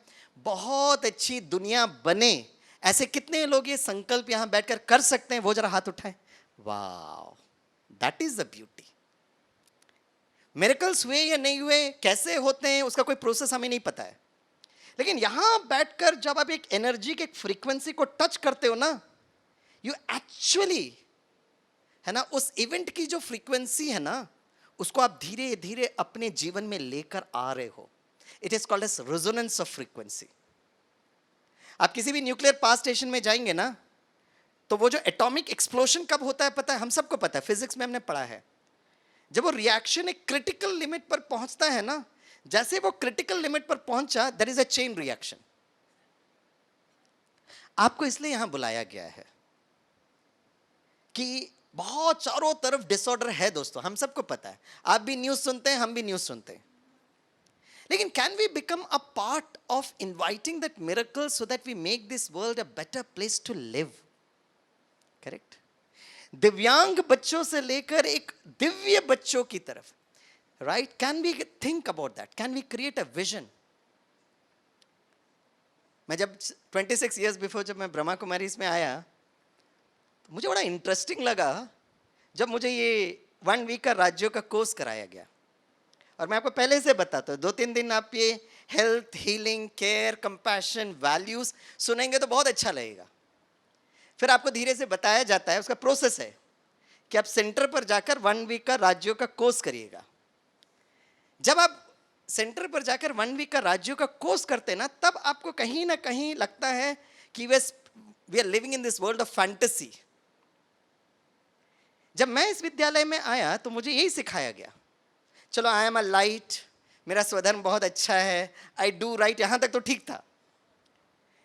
बहुत अच्छी दुनिया बने? ऐसे कितने लोग ये संकल्प यहां बैठकर कर सकते हैं? वो जरा हाथ उठाएं। वाह, that is the beauty. Miracles हुए या नहीं हुए, कैसे होते हैं, उसका कोई प्रोसेस हमें नहीं पता है, लेकिन यहां बैठकर जब आप एक एनर्जी के फ्रीक्वेंसी को टच करते हो ना, यू एक्चुअली, है ना, उस इवेंट की जो फ्रीक्वेंसी है ना, उसको आप धीरे धीरे अपने जीवन में लेकर आ रहे हो। It is called as resonance of frequency. आप किसी भी न्यूक्लियर पावर स्टेशन में जाएंगे ना, तो वो जो एटॉमिक एक्सप्लोजन कब होता है पता है? हम सबको पता है, फिजिक्स में हमने पढ़ा है। जब वो रिएक्शन एक क्रिटिकल लिमिट पर पहुंचता है ना, जैसे वो क्रिटिकल लिमिट पर पहुंचा, that is a chain reaction. आपको इसलिए यहां बुलाया गया है कि बहुत चारों तरफ डिसऑर्डर है दोस्तों, हम सबको पता है। आप भी न्यूज सुनते हैं, हम भी न्यूज सुनते हैं, लेकिन can we become a part of inviting that miracle so that we make this world a better place to live? Correct? दिव्यांग बच्चों से लेकर एक दिव्य बच्चों की तरफ, right? Can we think about that? Can we create a vision? मैं जब 26 ईयर्स बिफोर जब मैं ब्रह्मा कुमारीज में आया, तो मुझे बड़ा इंटरेस्टिंग लगा जब मुझे ये 1 वीक का राज्यों का कोर्स कराया गया। और मैं आपको पहले से बताता हूँ, 2-3 दिन आप ये health, healing, care, compassion, values सुनेंगे तो बहुत अच्छा लगेगा। फिर आपको धीरे से बताया जाता है, उसका प्रोसेस है कि आप सेंटर पर जाकर 1 वीक का राज्यों का कोर्स करिएगा। जब आप सेंटर पर जाकर 1 वीक का राज्यों का कोर्स करते हैं ना, तब आपको कहीं ना कहीं लगता है कि we are living in this world of fantasy. जब मैं इस विद्यालय में आया तो मुझे यही सिखाया गया, चलो आई एम अ लाइट, मेरा स्वधर्म बहुत अच्छा है, आई डू राइट, यहां तक तो ठीक था।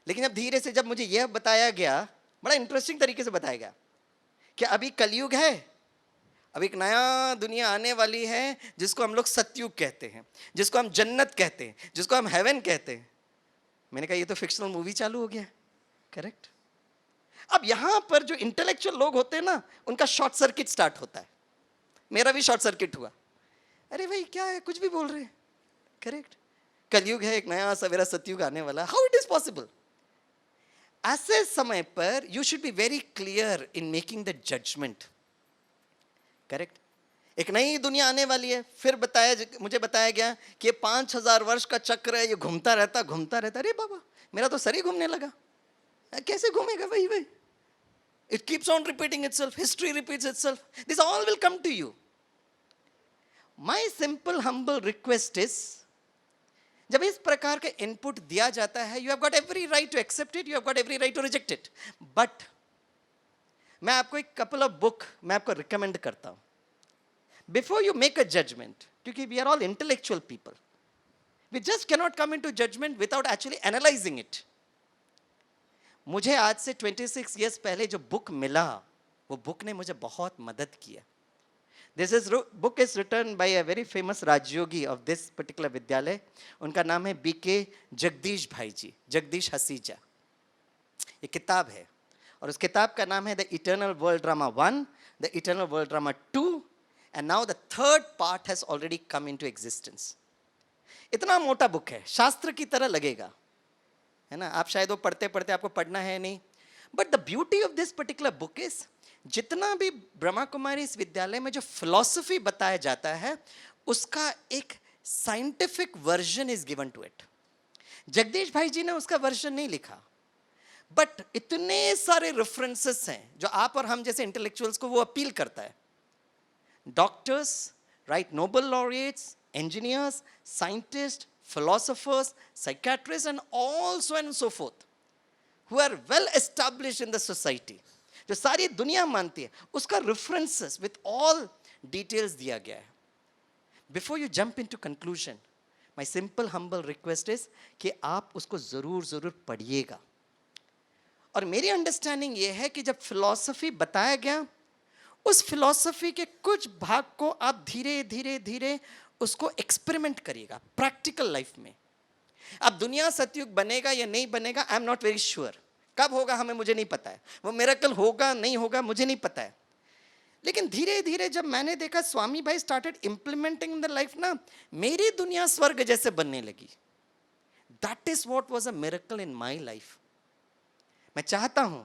लेकिन अब धीरे से जब मुझे यह बताया गया, बड़ा इंटरेस्टिंग तरीके से बताया गया कि अभी कलयुग है, अब एक नया दुनिया आने वाली है जिसको हम लोग सतयुग कहते हैं, जिसको हम जन्नत कहते हैं, जिसको हम हेवन कहते हैं। मैंने कहा ये तो फिक्शनल मूवी चालू हो गया, करेक्ट। अब यहां पर जो इंटेलेक्चुअल लोग होते हैं ना, उनका शॉर्ट सर्किट स्टार्ट होता है। मेरा भी शॉर्ट सर्किट हुआ, अरे भाई क्या है, कुछ भी बोल रहे हैं, करेक्ट। कलयुग है, एक नया सवेरा सतयुग आने वाला, हाउ इट इज पॉसिबल। ऐसे समय पर you should be very clear in making the judgement, correct. एक नई दुनिया आने वाली है, फिर मुझे बताया गया कि ये 5000 वर्ष का चक्र है, ये घूमता रहता। अरे बाबा, मेरा तो सर ही घूमने लगा। कैसे घूमेगा भाई? It keeps on repeating itself, history repeats itself, this all will come to you. My simple humble request is, जब इस प्रकार का इनपुट दिया जाता है, you have got every right to accept it, you have got every right to reject it, but मैं आपको एक कपल ऑफ बुक मैं आपको रिकमेंड करता हूं before you make a judgement, क्योंकि we are all intellectual people, we just cannot come into judgement without actually analysing it. मुझे आज से 26 ईयर्स पहले जो बुक मिला, वो बुक ने मुझे बहुत मदद किया। This book is written by a very famous Rajyogi of this particular विद्यालय। उनका नाम है BK जगदीश भाई जी, जगदीश हसीजा। ये किताब है, और उस किताब का नाम है the eternal world drama 1, the eternal world drama 2, and now the third part has already come into existence. इतना मोटा बुक है, शास्त्र की तरह लगेगा, है ना। आप शायद वो पढ़ते पढ़ते आपको पढ़ना है नहीं, but the beauty of this particular book is, जितना भी ब्रह्मा कुमारी इस विद्यालय में जो फिलॉसफी बताया जाता है, उसका एक scientific version is given to it. Jagdish भाई जी ने उसका वर्जन नहीं लिखा, बट इतने सारे रेफरेंसेस हैं जो आप और हम जैसे इंटेलेक्चुअल्स को वो अपील करता है। Doctors, right, Nobel laureates, engineers, scientists, philosophers, psychiatrists, and all so on and so forth, who are well established in the society, जो सारी दुनिया मानती है, उसका references with all details दिया गया है। Before you jump into conclusion, my simple humble request is कि आप उसको ज़रूर पढ़िएगा। और मेरी अंडरस्टैंडिंग ये है कि जब फिलॉसफी बताया गया, उस फिलॉसफी के कुछ भाग को आप धीरे धीरे उसको एक्सपेरिमेंट करिएगा प्रैक्टिकल लाइफ में। अब दुनिया सतयुग बनेगा या नहीं बनेगा, I am not very sure. कब होगा हमें, मुझे नहीं पता है, वो मिरेकल होगा नहीं होगा मुझे नहीं पता है। लेकिन धीरे धीरे जब मैंने देखा स्वामी भाई started implementing in the life ना, मेरी दुनिया स्वर्ग जैसे बनने लगी। That is what was a miracle in my life. मैं चाहता हूं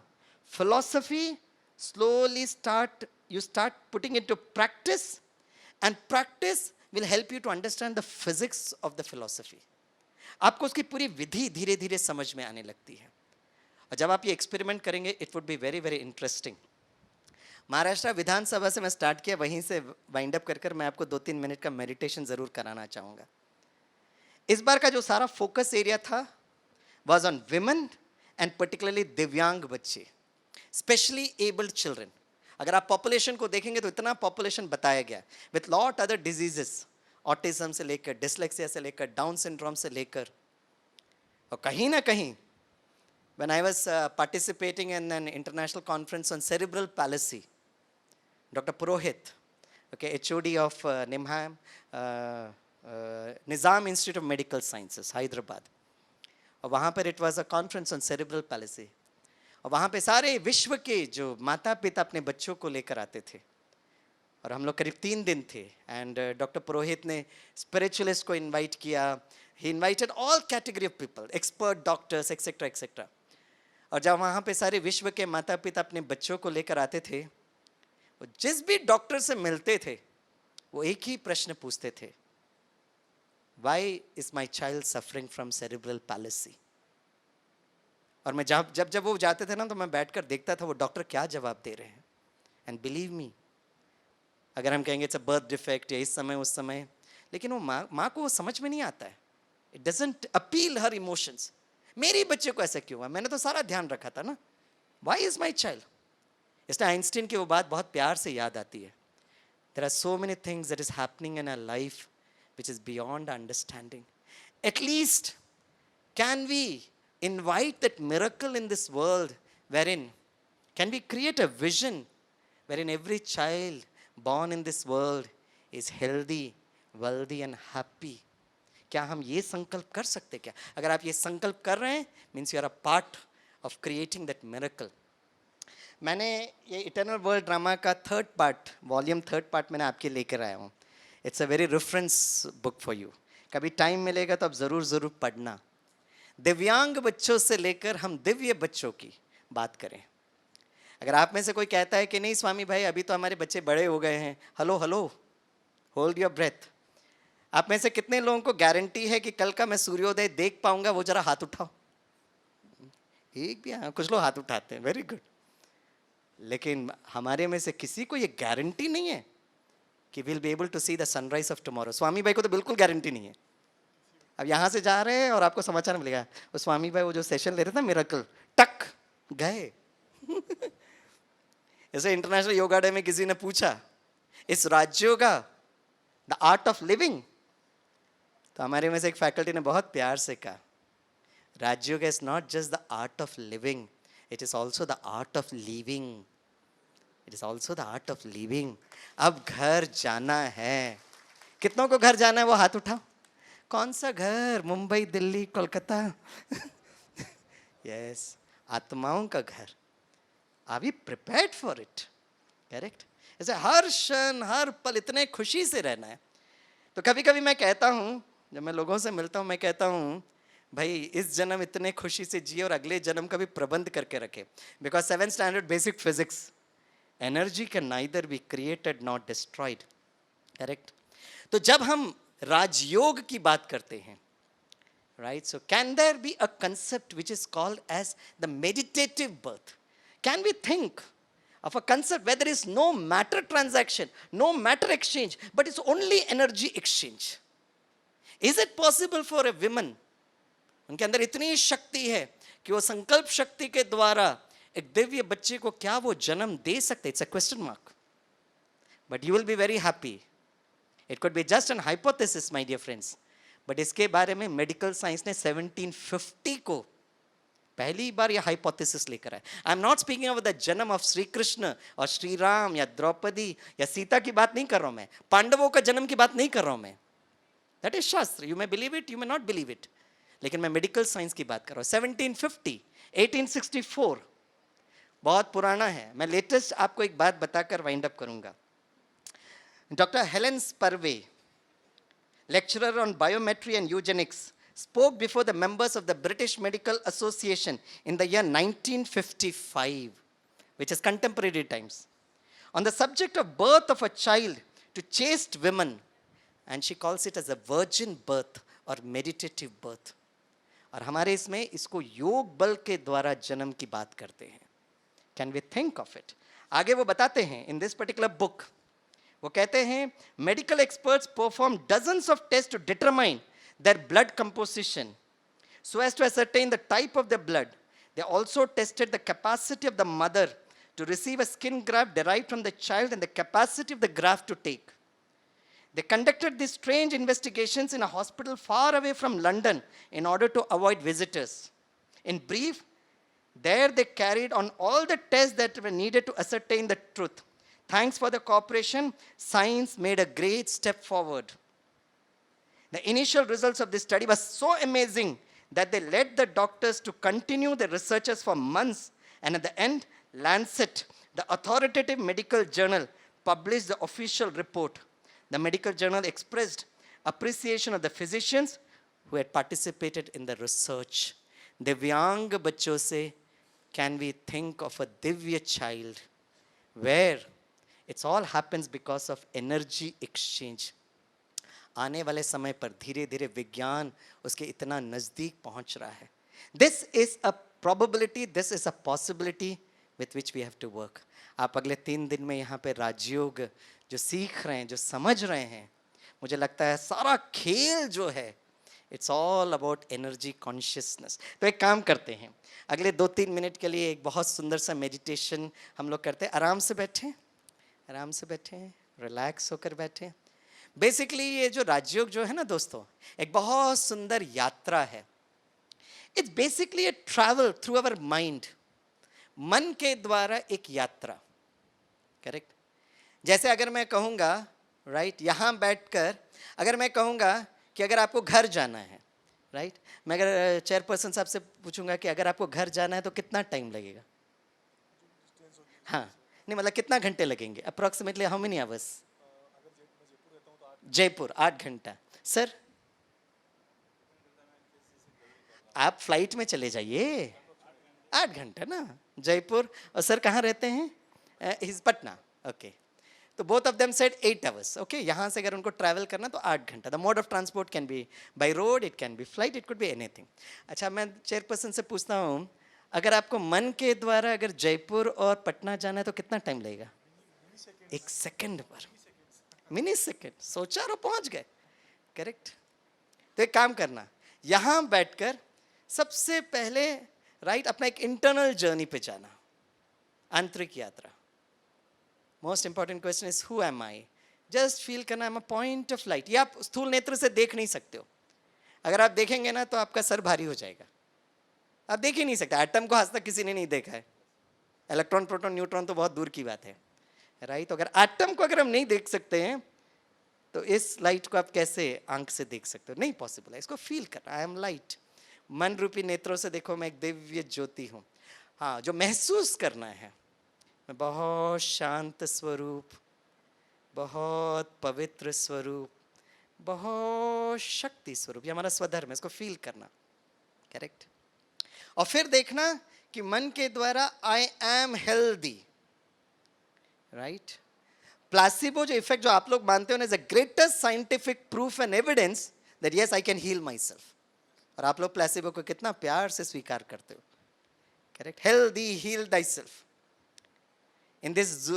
philosophy slowly you start putting into practice, and practice will help you to understand the physics of the philosophy. आपको उसकी पूरी विधि धीरे धीरे समझ में आने लगती है, और जब आप ये एक्सपेरिमेंट करेंगे, it would be very very interesting. Maharashtra Vidhansabha से मैं स्टार्ट किया, वहीं से वाइंड अप कर मैं आपको 2-3 मिनट का मेडिटेशन ज़रूर कराना चाहूँगा। इस बार का जो सारा फोकस एरिया था was on women and particularly दिव्यांग बच्चे, स्पेशली एबल्ड चिल्ड्रन। अगर आप पॉपुलेशन को देखेंगे तो इतना पॉपुलेशन बताया गया with lot other diseases, autism से लेकर, डिसलेक्सिया से लेकर, डाउन सिंड्रोम से लेकर। और कहीं ना कहीं when I was participating in an international conference on cerebral palsy, Dr. Purohit, okay, HOD of NIMHAM, Nizam Institute of Medical Sciences, Hyderabad. और वहाँ पर it was a conference on cerebral palsy. और वहाँ पे सारे विश्व के जो माता पिता अपने बच्चों को लेकर आते थे, और हम लोग करीब 3 दिन थे। एंड डॉक्टर पुरोहित ने स्पिरिचुअलिस्ट को इनवाइट किया, he invited all category of people, expert doctors etcetera etcetera. और जब वहाँ पे सारे विश्व के माता पिता अपने बच्चों को लेकर आते थे, वो जिस भी डॉक्टर से मिलते थे वो एक ही प्रश्न पूछते थे, why is my child suffering from cerebral palsy. और मैं जब वो जाते थे ना, तो मैं बैठकर देखता था वो डॉक्टर क्या जवाब दे रहे हैं। एंड बिलीव मी, अगर हम कहेंगे इट्स अ बर्थ डिफेक्ट या इस समय उस समय, लेकिन वो माँ को वो समझ में नहीं आता है। It doesn't appeal her emotions. मेरे बच्चे को ऐसा क्यों हुआ, मैंने तो सारा ध्यान रखा था ना, वाई इज माई चाइल्ड। इसलिए आइंस्टीन की वो बात बहुत प्यार से याद आती है, there are so many things that is happening in our life which is beyond understanding. At least can we invite that miracle in this world, wherein can we create a vision wherein every child born in this world is healthy, wealthy and happy. क्या हम ये संकल्प कर सकते क्या? अगर आप ये संकल्प कर रहे हैं, means you are a part of creating that miracle. मैंने ये इटर्नल वर्ल्ड ड्रामा का third part, volume third part मैंने आपके लेकर आया हूँ. It's a very reference book for you. कभी टाइम मिलेगा तो आप ज़रूर पढ़ना. दिव्यांग बच्चों से लेकर हम दिव्य बच्चों की बात करें. अगर आप में से कोई कहता है कि नहीं स्वामी भाई अभी तो हमारे बच्चे बड़े हो गए हैं, हेलो होल्ड योर ब्रेथ. आप में से कितने लोगों को गारंटी है कि कल का मैं सूर्योदय देख पाऊंगा? वो जरा हाथ उठाओ. एक भी, हाँ कुछ लोग हाथ उठाते हैं, वेरी गुड. लेकिन हमारे में से किसी को ये गारंटी नहीं है कि will be able to see the sunrise of tomorrow. Swami भाई को तो बिल्कुल गारंटी नहीं है. अब यहाँ से जा रहे हैं और आपको समाचार मिलेगा वो स्वामी भाई वो जो सेशन ले रहे थे ना मिरेकल, टक गए. ऐसे इंटरनेशनल योगा डे में किसी ने पूछा इस Rajyoga the art of living, तो हमारे में से एक फैकल्टी ने बहुत प्यार से कहा Rajyoga is not just the art of living, it is also the art of living. It is also the art of living. अब घर जाना है. कितनों को घर जाना है वो हाथ उठाओ. कौन सा घर? मुंबई, दिल्ली, कोलकाता? यस, आत्माओं का घर. Are we prepared for it? Correct? ऐसे हर क्षण हर पल इतने खुशी से रहना है. तो कभी कभी मैं कहता हूँ, जब मैं लोगों से मिलता हूँ, मैं कहता हूँ भाई इस जन्म इतने खुशी से जिए और अगले जन्म का भी प्रबंध करके रखे. Because 7th standard basic physics, energy can neither be created not destroyed. Correct? तो जब हम राजयोग की बात करते हैं, right, so can there be a concept which is called as the meditative birth? Can we think of a concept where there is no matter transaction, no matter exchange, but it's only energy exchange? Is it possible for a woman, उनके अंदर इतनी शक्ति है कि वो संकल्प शक्ति के द्वारा एक दिव्य बच्चे को क्या वो जन्म दे सकते? It's a question mark. But you will be very happy. It could be just an hypothesis my dear friends, but इसके बारे में मेडिकल साइंस ने 1750 को पहली बार यह हाइपोथेसिस लेकर आए. I am not speaking of the जन्म ऑफ श्री कृष्ण और श्री राम या द्रौपदी या सीता की बात नहीं कर रहा हूं मैं. पांडवों का जन्म की बात नहीं कर रहा हूं मैं. दैट इज शास्त्र. You may believe it, you may not believe it, लेकिन मैं मेडिकल साइंस की बात कर रहा हूँ. 1750, 1864, बहुत पुराना है. मैं लेटेस्ट आपको एक बात बताकर वाइंड अप करूंगा. Doctor Helen Spurway, lecturer on biometry and eugenics, spoke before the members of the British Medical Association in the year 1955, which is contemporary times, on the subject of birth of a child to chaste women, and she calls it as a virgin birth or meditative birth. और हमारे इसमें इसको योग बल के द्वारा जन्म की बात करते हैं. Can we think of it? आगे वो बताते हैं इन दिस पर्टिकुलर बुक, वो कहते हैं medical experts perform dozens of test to determine their blood composition so as to ascertain the type of the blood. They also tested the capacity of the mother to receive a skin graft derived from the child and the capacity of the graft to take. They conducted these strange investigations in a hospital far away from London in order to avoid visitors. In brief, there they carried on all the tests that were needed to ascertain the truth. Thanks for the cooperation, science made a great step forward. The initial results of this study were so amazing that they led the doctors to continue their researches for months, and at the end, Lancet, the authoritative medical journal, published the official report. The medical journal expressed appreciation of the physicians who had participated in the research. दिव्यांग बच्चों से can we think of a divya child where it's all happens because of energy exchange. आने वाले समय पर धीरे धीरे विज्ञान उसके इतना नज़दीक पहुंच रहा है. This is a probability, this is a possibility with which we have to work. आप अगले 3 दिन में यहाँ पे राजयोग जो सीख रहे हैं, जो समझ रहे हैं, मुझे लगता है सारा खेल जो है it's all about energy consciousness. तो एक काम करते हैं, अगले 2-3 मिनट के लिए एक बहुत सुंदर सा मेडिटेशन हम लोग करते हैं. आराम से बैठें, आराम से बैठें, रिलैक्स होकर बैठें. बेसिकली ये जो राजयोग जो है ना दोस्तों, एक बहुत सुंदर यात्रा है. It's basically A travel through our mind. मन के द्वारा एक यात्रा. करेक्ट? जैसे अगर मैं कहूँगा राइट, यहाँ बैठकर अगर मैं कहूँगा कि अगर आपको घर जाना है राइट, मैं अगर चेयरपर्सन साहब से पूछूंगा कि अगर आपको घर जाना है तो कितना टाइम लगेगा, हाँ नहीं मतलब कितना घंटे लगेंगे, approximately how many hours? Jaipur 8 घंटा। सर आप फ्लाइट में चले जाइए, 8 घंटा ना जयपुर। और सर कहाँ रहते हैं? इज पटना। ओके, तो both of them said 8 hours. Okay, यहाँ से अगर उनको ट्रैवल करना तो 8 घंटा। The mode of transport can be by road, it can be flight, it could be anything. अच्छा, मैं चेयरपर्सन से पूछता हूँ, अगर आपको मन के द्वारा अगर जयपुर और पटना जाना है तो कितना टाइम लगेगा? 1 सेकेंड पर, मिनी सेकेंड, सोचा और पहुंच गए। करेक्ट? तो एक काम करना, यहाँ बैठकर सबसे पहले राइट अपना एक इंटरनल जर्नी पे जाना, आंतरिक यात्रा। Most important question is who am I? Just feel करना, I am a point of light. ये आप स्थूल नेत्र से देख नहीं सकते हो, अगर आप देखेंगे ना तो आपका सर भारी हो जाएगा, आप देख ही नहीं सकते। एटम को आज तक किसी ने नहीं देखा है, इलेक्ट्रॉन प्रोटॉन न्यूट्रॉन तो बहुत दूर की बात है राइट। तो अगर एटम को अगर हम नहीं देख सकते हैं तो इस लाइट को आप कैसे आंख से देख सकते हो? नहीं पॉसिबल है। इसको फील करना, आई एम लाइट। मन रूपी नेत्रों से देखो, मैं एक दिव्य ज्योति हूँ। हाँ, जो महसूस करना है, मैं बहुत शांत स्वरूप, बहुत पवित्र स्वरूप, बहुत शक्ति स्वरूप, ये हमारा स्वधर्म है, इसको फील करना। करेक्ट? और फिर देखना कि मन के द्वारा I am healthy right. Placebo जो इफेक्ट जो आप लोग मानते हो ना, is the greatest scientific proof and evidence that yes I can heal myself. और आप लोग प्लासिबो को कितना प्यार से स्वीकार करते हो। Correct? Healthy, heal thyself. In this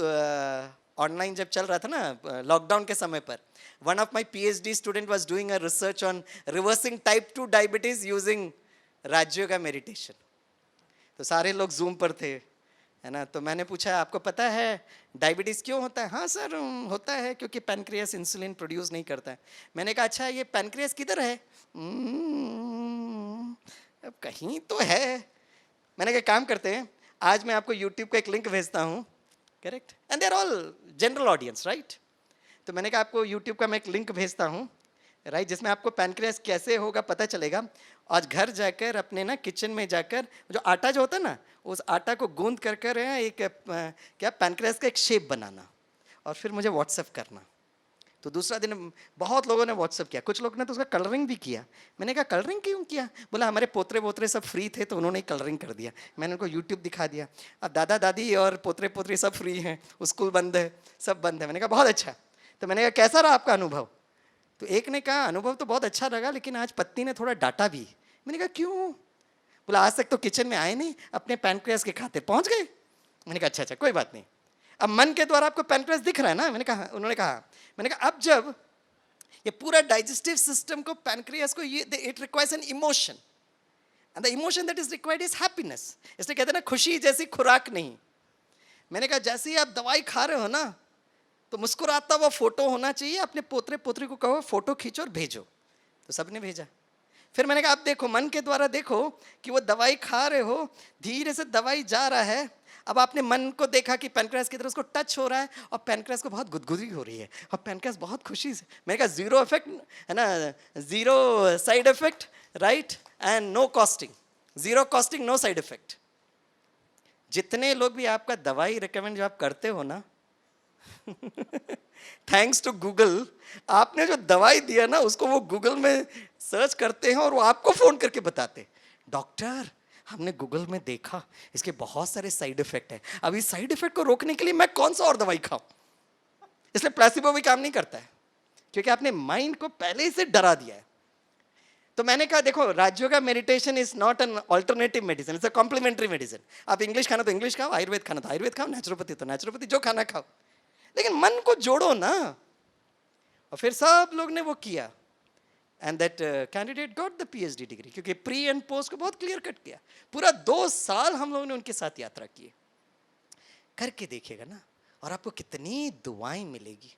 online जब चल रहा था ना लॉकडाउन के समय पर, one of my PhD student was doing a research on reversing type 2 diabetes using Rajyoga meditation. तो सारे लोग जूम पर थे, है ना। तो मैंने पूछा, आपको पता है डायबिटीज़ क्यों होता है? हाँ सर, होता है क्योंकि पैनक्रियास इंसुलिन प्रोड्यूस नहीं करता है। मैंने कहा अच्छा, ये पैनक्रियास किधर है? अब कहीं तो है। मैंने कहा काम करते हैं, आज मैं आपको यूट्यूब का एक लिंक भेजता हूँ। Correct? And there all general audience right. तो मैंने कहा आपको यूट्यूब का मैं एक लिंक भेजता हूँ राइट, जिसमें आपको पैनक्रियास कैसे होगा पता चलेगा। आज घर जाकर अपने ना किचन में जाकर जो आटा जो होता है ना, उस आटा को गूंद कर कर एक क्या पैनक्रियास का एक शेप बनाना और फिर मुझे व्हाट्सएप करना। तो दूसरा दिन बहुत लोगों ने व्हाट्सएप किया, कुछ लोग ने तो उसका कलरिंग भी किया। मैंने कहा कलरिंग क्यों किया? बोला हमारे पोतरे पोतरे सब फ्री थे तो उन्होंने कलरिंग कर दिया। मैंने उनको यूट्यूब दिखा दिया। अब दादा दादी और पोतरे पोतरी सब फ्री हैं, स्कूल बंद है, सब बंद है। मैंने कहा बहुत अच्छा। तो मैंने कहा कैसा रहा आपका अनुभव? तो एक ने कहा अनुभव तो बहुत अच्छा लगा, लेकिन आज पत्नी ने थोड़ा डांटा भी। मैंने कहा क्यों? बोला आज तक तो किचन में आए नहीं, अपने पैनक्रियास के खाते पहुंच गए। मैंने कहा अच्छा अच्छा कोई बात नहीं। अब मन के द्वारा आपको पैनक्रियास दिख रहा है ना? मैंने कहा, उन्होंने कहा। मैंने कहा अब जब ये पूरा डाइजेस्टिव सिस्टम को पैनक्रियास को ये it requires an emotion, and the emotion that is required is happiness. इसलिए कहते हैं ना खुशी जैसी खुराक नहीं। मैंने कहा जैसे ही आप दवाई खा रहे हो ना, तो मुस्कुराता हुआ फोटो होना चाहिए। अपने पोतरे पोतरी को कहो फोटो खींचो और भेजो। तो सबने भेजा। फिर मैंने कहा आप देखो, मन के द्वारा देखो कि वो दवाई खा रहे हो, धीरे से दवाई जा रहा है। अब आपने मन को देखा कि पैनक्रियास की तरफ उसको टच हो रहा है और पैनक्रियास को बहुत गुदगुदी हो रही है और पैनक्रियास बहुत खुशी से। मैंने कहा जीरो इफेक्ट है ना, zero side effect right, and no costing, zero costing no side effect. जितने लोग भी आपका दवाई रिकमेंड जो आप करते हो ना, थैंक्स टू गूगल, आपने जो दवाई दिया ना उसको वो गूगल में सर्च करते हैं और वो आपको फोन करके बताते, डॉक्टर हमने गूगल में देखा इसके बहुत सारे साइड इफेक्ट है, अब इस साइड इफेक्ट को रोकने के लिए मैं कौन सा और दवाई खाऊं? इसलिए प्लेसिबो भी काम नहीं करता है, क्योंकि आपने माइंड को पहले ही से डरा दिया है। तो मैंने कहा देखो, Rajyoga meditation is not an alternative medicine, it's a complementary medicine. आप इंग्लिश खाना तो इंग्लिश खाओ, आयुर्वेद खाना तो आयुर्वेद खाओ, नेचुरोपैथी तो नेचुरोपैथी, जो खाना खाओ, लेकिन मन को जोड़ो ना। और फिर सब लोग ने वो किया, and that candidate got the PhD degree, क्योंकि प्री एंड पोस्ट को बहुत क्लियर कट किया। पूरा 2 साल हम लोगों ने उनके साथ यात्रा की। करके देखिएगा ना, और आपको कितनी दुआएं मिलेगी।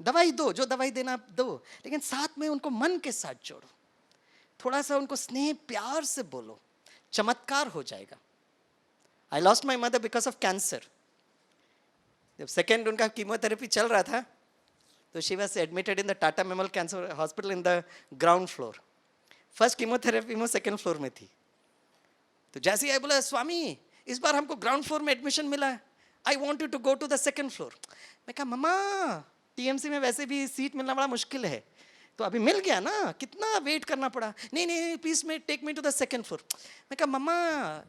दवाई दो, जो दवाई देना दो, लेकिन साथ में उनको मन के साथ जोड़ो, थोड़ा सा उनको स्नेह प्यार से बोलो, चमत्कार हो जाएगा। I lost my mother because of cancer. जब सेकेंड उनका कीमोथेरेपी चल रहा था तो she was admitted in the Tata memorial cancer hospital in the ground floor. First chemotherapy में सेकेंड फ्लोर में थी. तो जैसे ही आई बोला, स्वामी इस बार हमको ग्राउंड फ्लोर में एडमिशन मिला है, I want you to go to the second floor. मैं कहा मम्मा टीएमसी में वैसे भी सीट मिलना बड़ा मुश्किल है, तो अभी मिल गया ना, कितना वेट करना पड़ा. नहीं नहीं प्लीज में take me to the second floor. मैं कहा मम्मा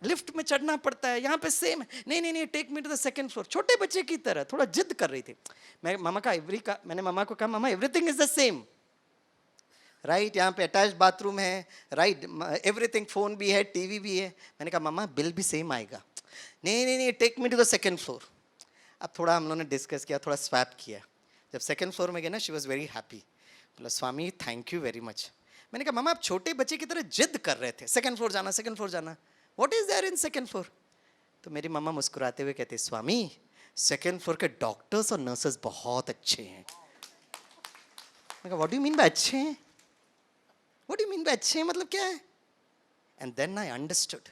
लिफ्ट में चढ़ना पड़ता है, यहाँ पे सेम है. नहीं नहीं नहीं take me to the second floor. छोटे बच्चे की तरह थोड़ा जिद कर रही थी. मैंने मम्मा को कहा मम्मा everything is the same, right. यहाँ पे अटैच बाथरूम है, राइट, एवरीथिंग, फोन भी है, टीवी भी है. मैंने कहा मम्मा बिल भी सेम आएगा. नहीं नहीं नहीं take me to the second floor. अब थोड़ा हम लोगों ने डिस्कस किया, थोड़ा स्वैप किया. जब सेकंड फ्लोर में गए ना, शी वॉज वेरी हैप्पी. बोला स्वामी थैंक यू वेरी मच. मैंने कहा मम्मा आप छोटे बच्चे की तरह जिद कर रहे थे, सेकंड फ्लोर जाना, सेकंड फ्लोर जाना, what is there in second floor. तो मेरी मम्मा मुस्कुराते हुए कहते स्वामी सेकंड फ्लोर के डॉक्टर्स और नर्सेस बहुत अच्छे हैं. मैं कहा what do you mean by अच्छे हैं, what do you mean by अच्छे हैं, मतलब क्या है. And then I understood.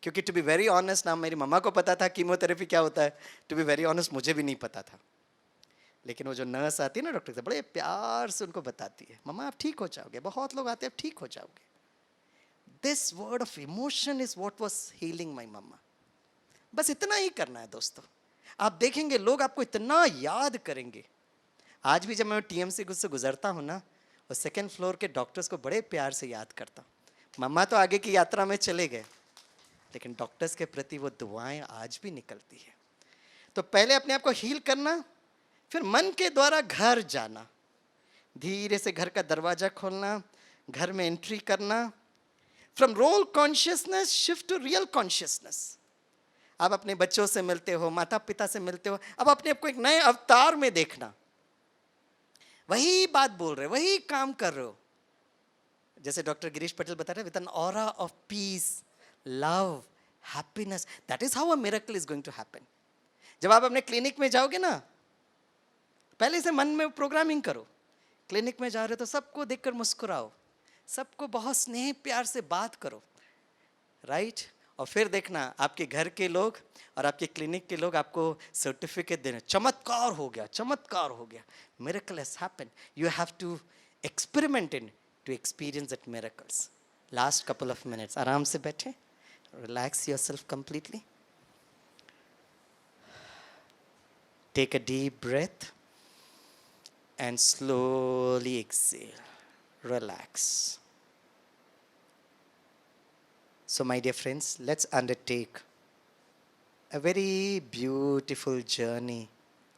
क्योंकि टू बी वेरी ऑनेस्ट ना, मेरी मम्मा को पता था कीमोथेरेपी क्या होता है, टू बी वेरी ऑनेस्ट मुझे भी नहीं पता था. लेकिन वो जो नर्स आती है ना डॉक्टर से, बड़े प्यार से उनको बताती है मम्मा आप ठीक हो जाओगे, बहुत लोग आते हैं आप ठीक हो जाओगे. This word of emotion is what was healing my mamma. बस इतना ही करना है दोस्तों, आप देखेंगे लोग आपको इतना याद करेंगे. आज भी जब मैं टीएमसी से गुजरता हूँ ना, वो सेकेंड फ्लोर के डॉक्टर्स को बड़े प्यार से याद करता हूँ. मम्मा तो आगे की यात्रा में चले गए, लेकिन डॉक्टर्स के प्रति वो दुआएं आज भी निकलती है. तो पहले अपने आप को हील करना, फिर मन के द्वारा घर जाना, धीरे से घर का दरवाजा खोलना, घर में एंट्री करना. From role consciousness shift to real consciousness. आप अपने बच्चों से मिलते हो, माता पिता से मिलते हो, अब अपने आप को एक नए अवतार में देखना. वही बात बोल रहे हो, वही काम कर रहे हो. जैसे डॉक्टर गिरीश पटेल बता रहे, with an aura of peace, love, happiness, that is how a miracle is going to happen. जब आप अपने क्लिनिक में जाओगे ना, पहले से मन में प्रोग्रामिंग करो. क्लिनिक में जा रहे हो तो सबको देखकर मुस्कुराओ, सबको बहुत स्नेह प्यार से बात करो, राइट. और फिर देखना आपके घर के लोग और आपके क्लिनिक के लोग आपको सर्टिफिकेट देने, चमत्कार हो गया, चमत्कार हो गया, miracle has happened. You have to experiment in to experience that miracles. Last couple of minutes आराम से बैठे, relax yourself completely. Take a deep breath and slowly exhale. Relax. So my dear friends, let's undertake a very beautiful journey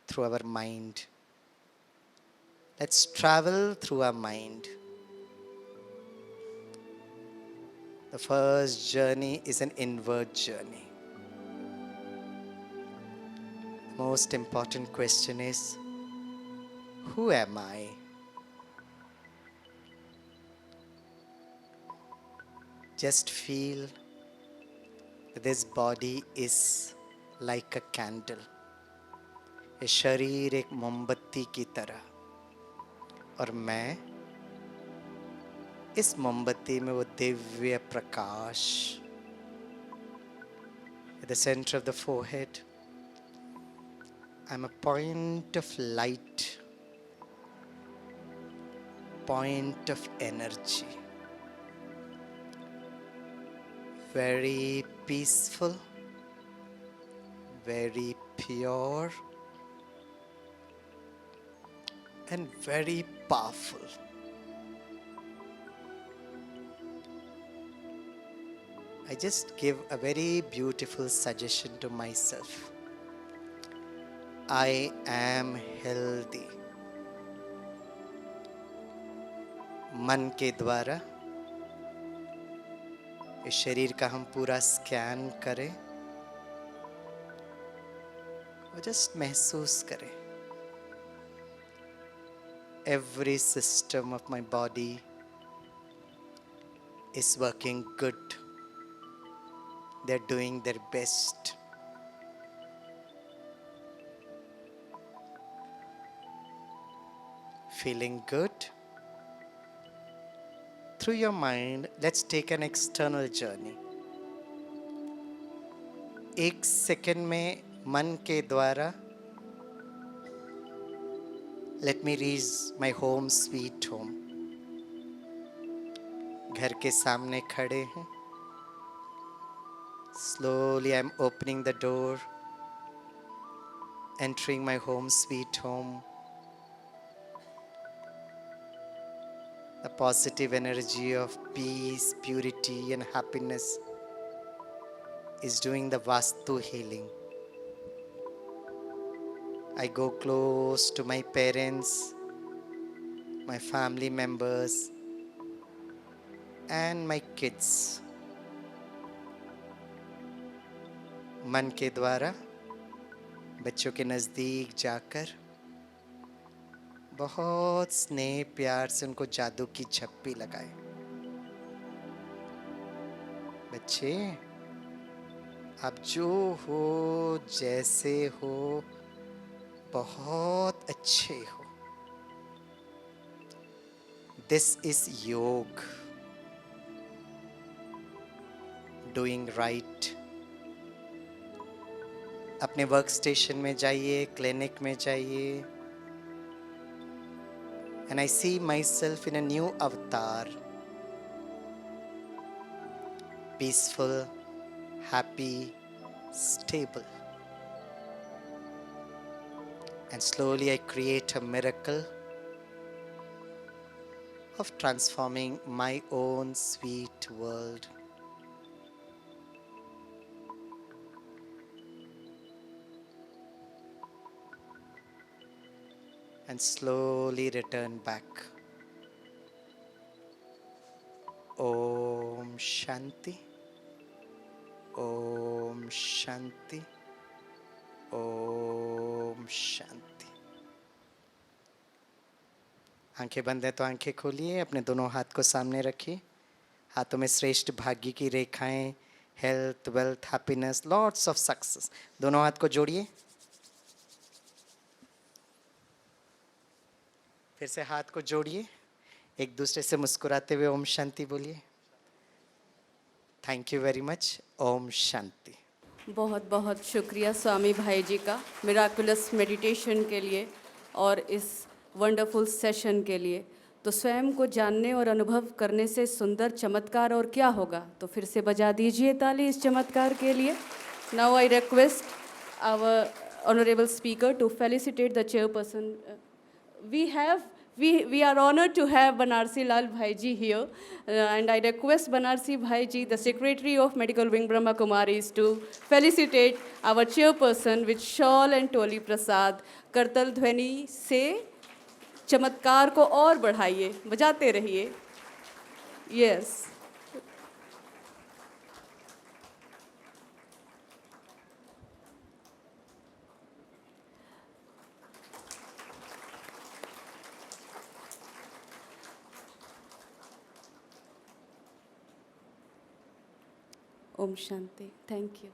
through our mind. Let's travel through our mind. The first journey is an inward journey. The most important question is, who am I? Just feel that this body is like a candle. ये शरीर एक मोमबत्ती की तरह, और मैं इस मोमबत्ती में वो Divya Prakash. At the center of the forehead, I'm a point of light, point of energy, very peaceful, very pure, and very powerful. I just give a very beautiful suggestion to myself. I am healthy. मन के द्वारा इस शरीर का हम पूरा scan करें और जस्ट महसूस करें. Every system of my body is working good. They're doing their best. Feeling good? Through your mind, let's take an external journey. एक सेकंड में मन के द्वारा Let me reach my home sweet home. घर के सामने खड़े हैं. Slowly I'm opening the door, entering my home sweet home. The positive energy of peace, purity, and happiness is doing the Vastu healing. I go close to my parents, my family members, and my kids. मन के द्वारा बच्चों के नज़दीक जाकर बहुत स्नेह प्यार से उनको जादू की झप्पी लगाए. बच्चे, आप जो हो, जैसे हो, बहुत अच्छे हो. दिस इज योग, डूइंग राइट. अपने वर्क स्टेशन में जाइए, क्लिनिक में जाइए. And I see myself in a new avatar. Peaceful, happy, stable. And slowly I create a miracle of transforming my own sweet world. And slowly return back. Om Shanti. Om Shanti. Om Shanti. आंखें बंद है तो आंखें खोलिए. अपने दोनों हाथ को सामने रखिए. हाथों में श्रेष्ठ भाग्य की रेखाएं, health, wealth, happiness, lots of success. दोनों हाथ को जोड़िए. फिर से हाथ को जोड़िए. एक दूसरे से मुस्कुराते हुए ओम शांति बोलिए. Thank you very much. ओम शांति. बहुत बहुत शुक्रिया स्वामी भाई जी का मिराकुलस मेडिटेशन के लिए और इस वंडरफुल सेशन के लिए. तो स्वयं को जानने और अनुभव करने से सुंदर चमत्कार और क्या होगा. तो फिर से बजा दीजिए ताली इस चमत्कार के लिए. Now I request our honourable speaker to felicitate the chairperson. We are honored to have Banarsi Lal Bhai ji here, and I request Banarsi Bhai ji, the Secretary of Medical Wing Brahma Kumaris, to felicitate our chairperson with shawl and toli prasad. करतल ध्वनि से चमत्कार को और बढ़ाइए, बजाते रहिए. Yes. Om Shanti. Thank you.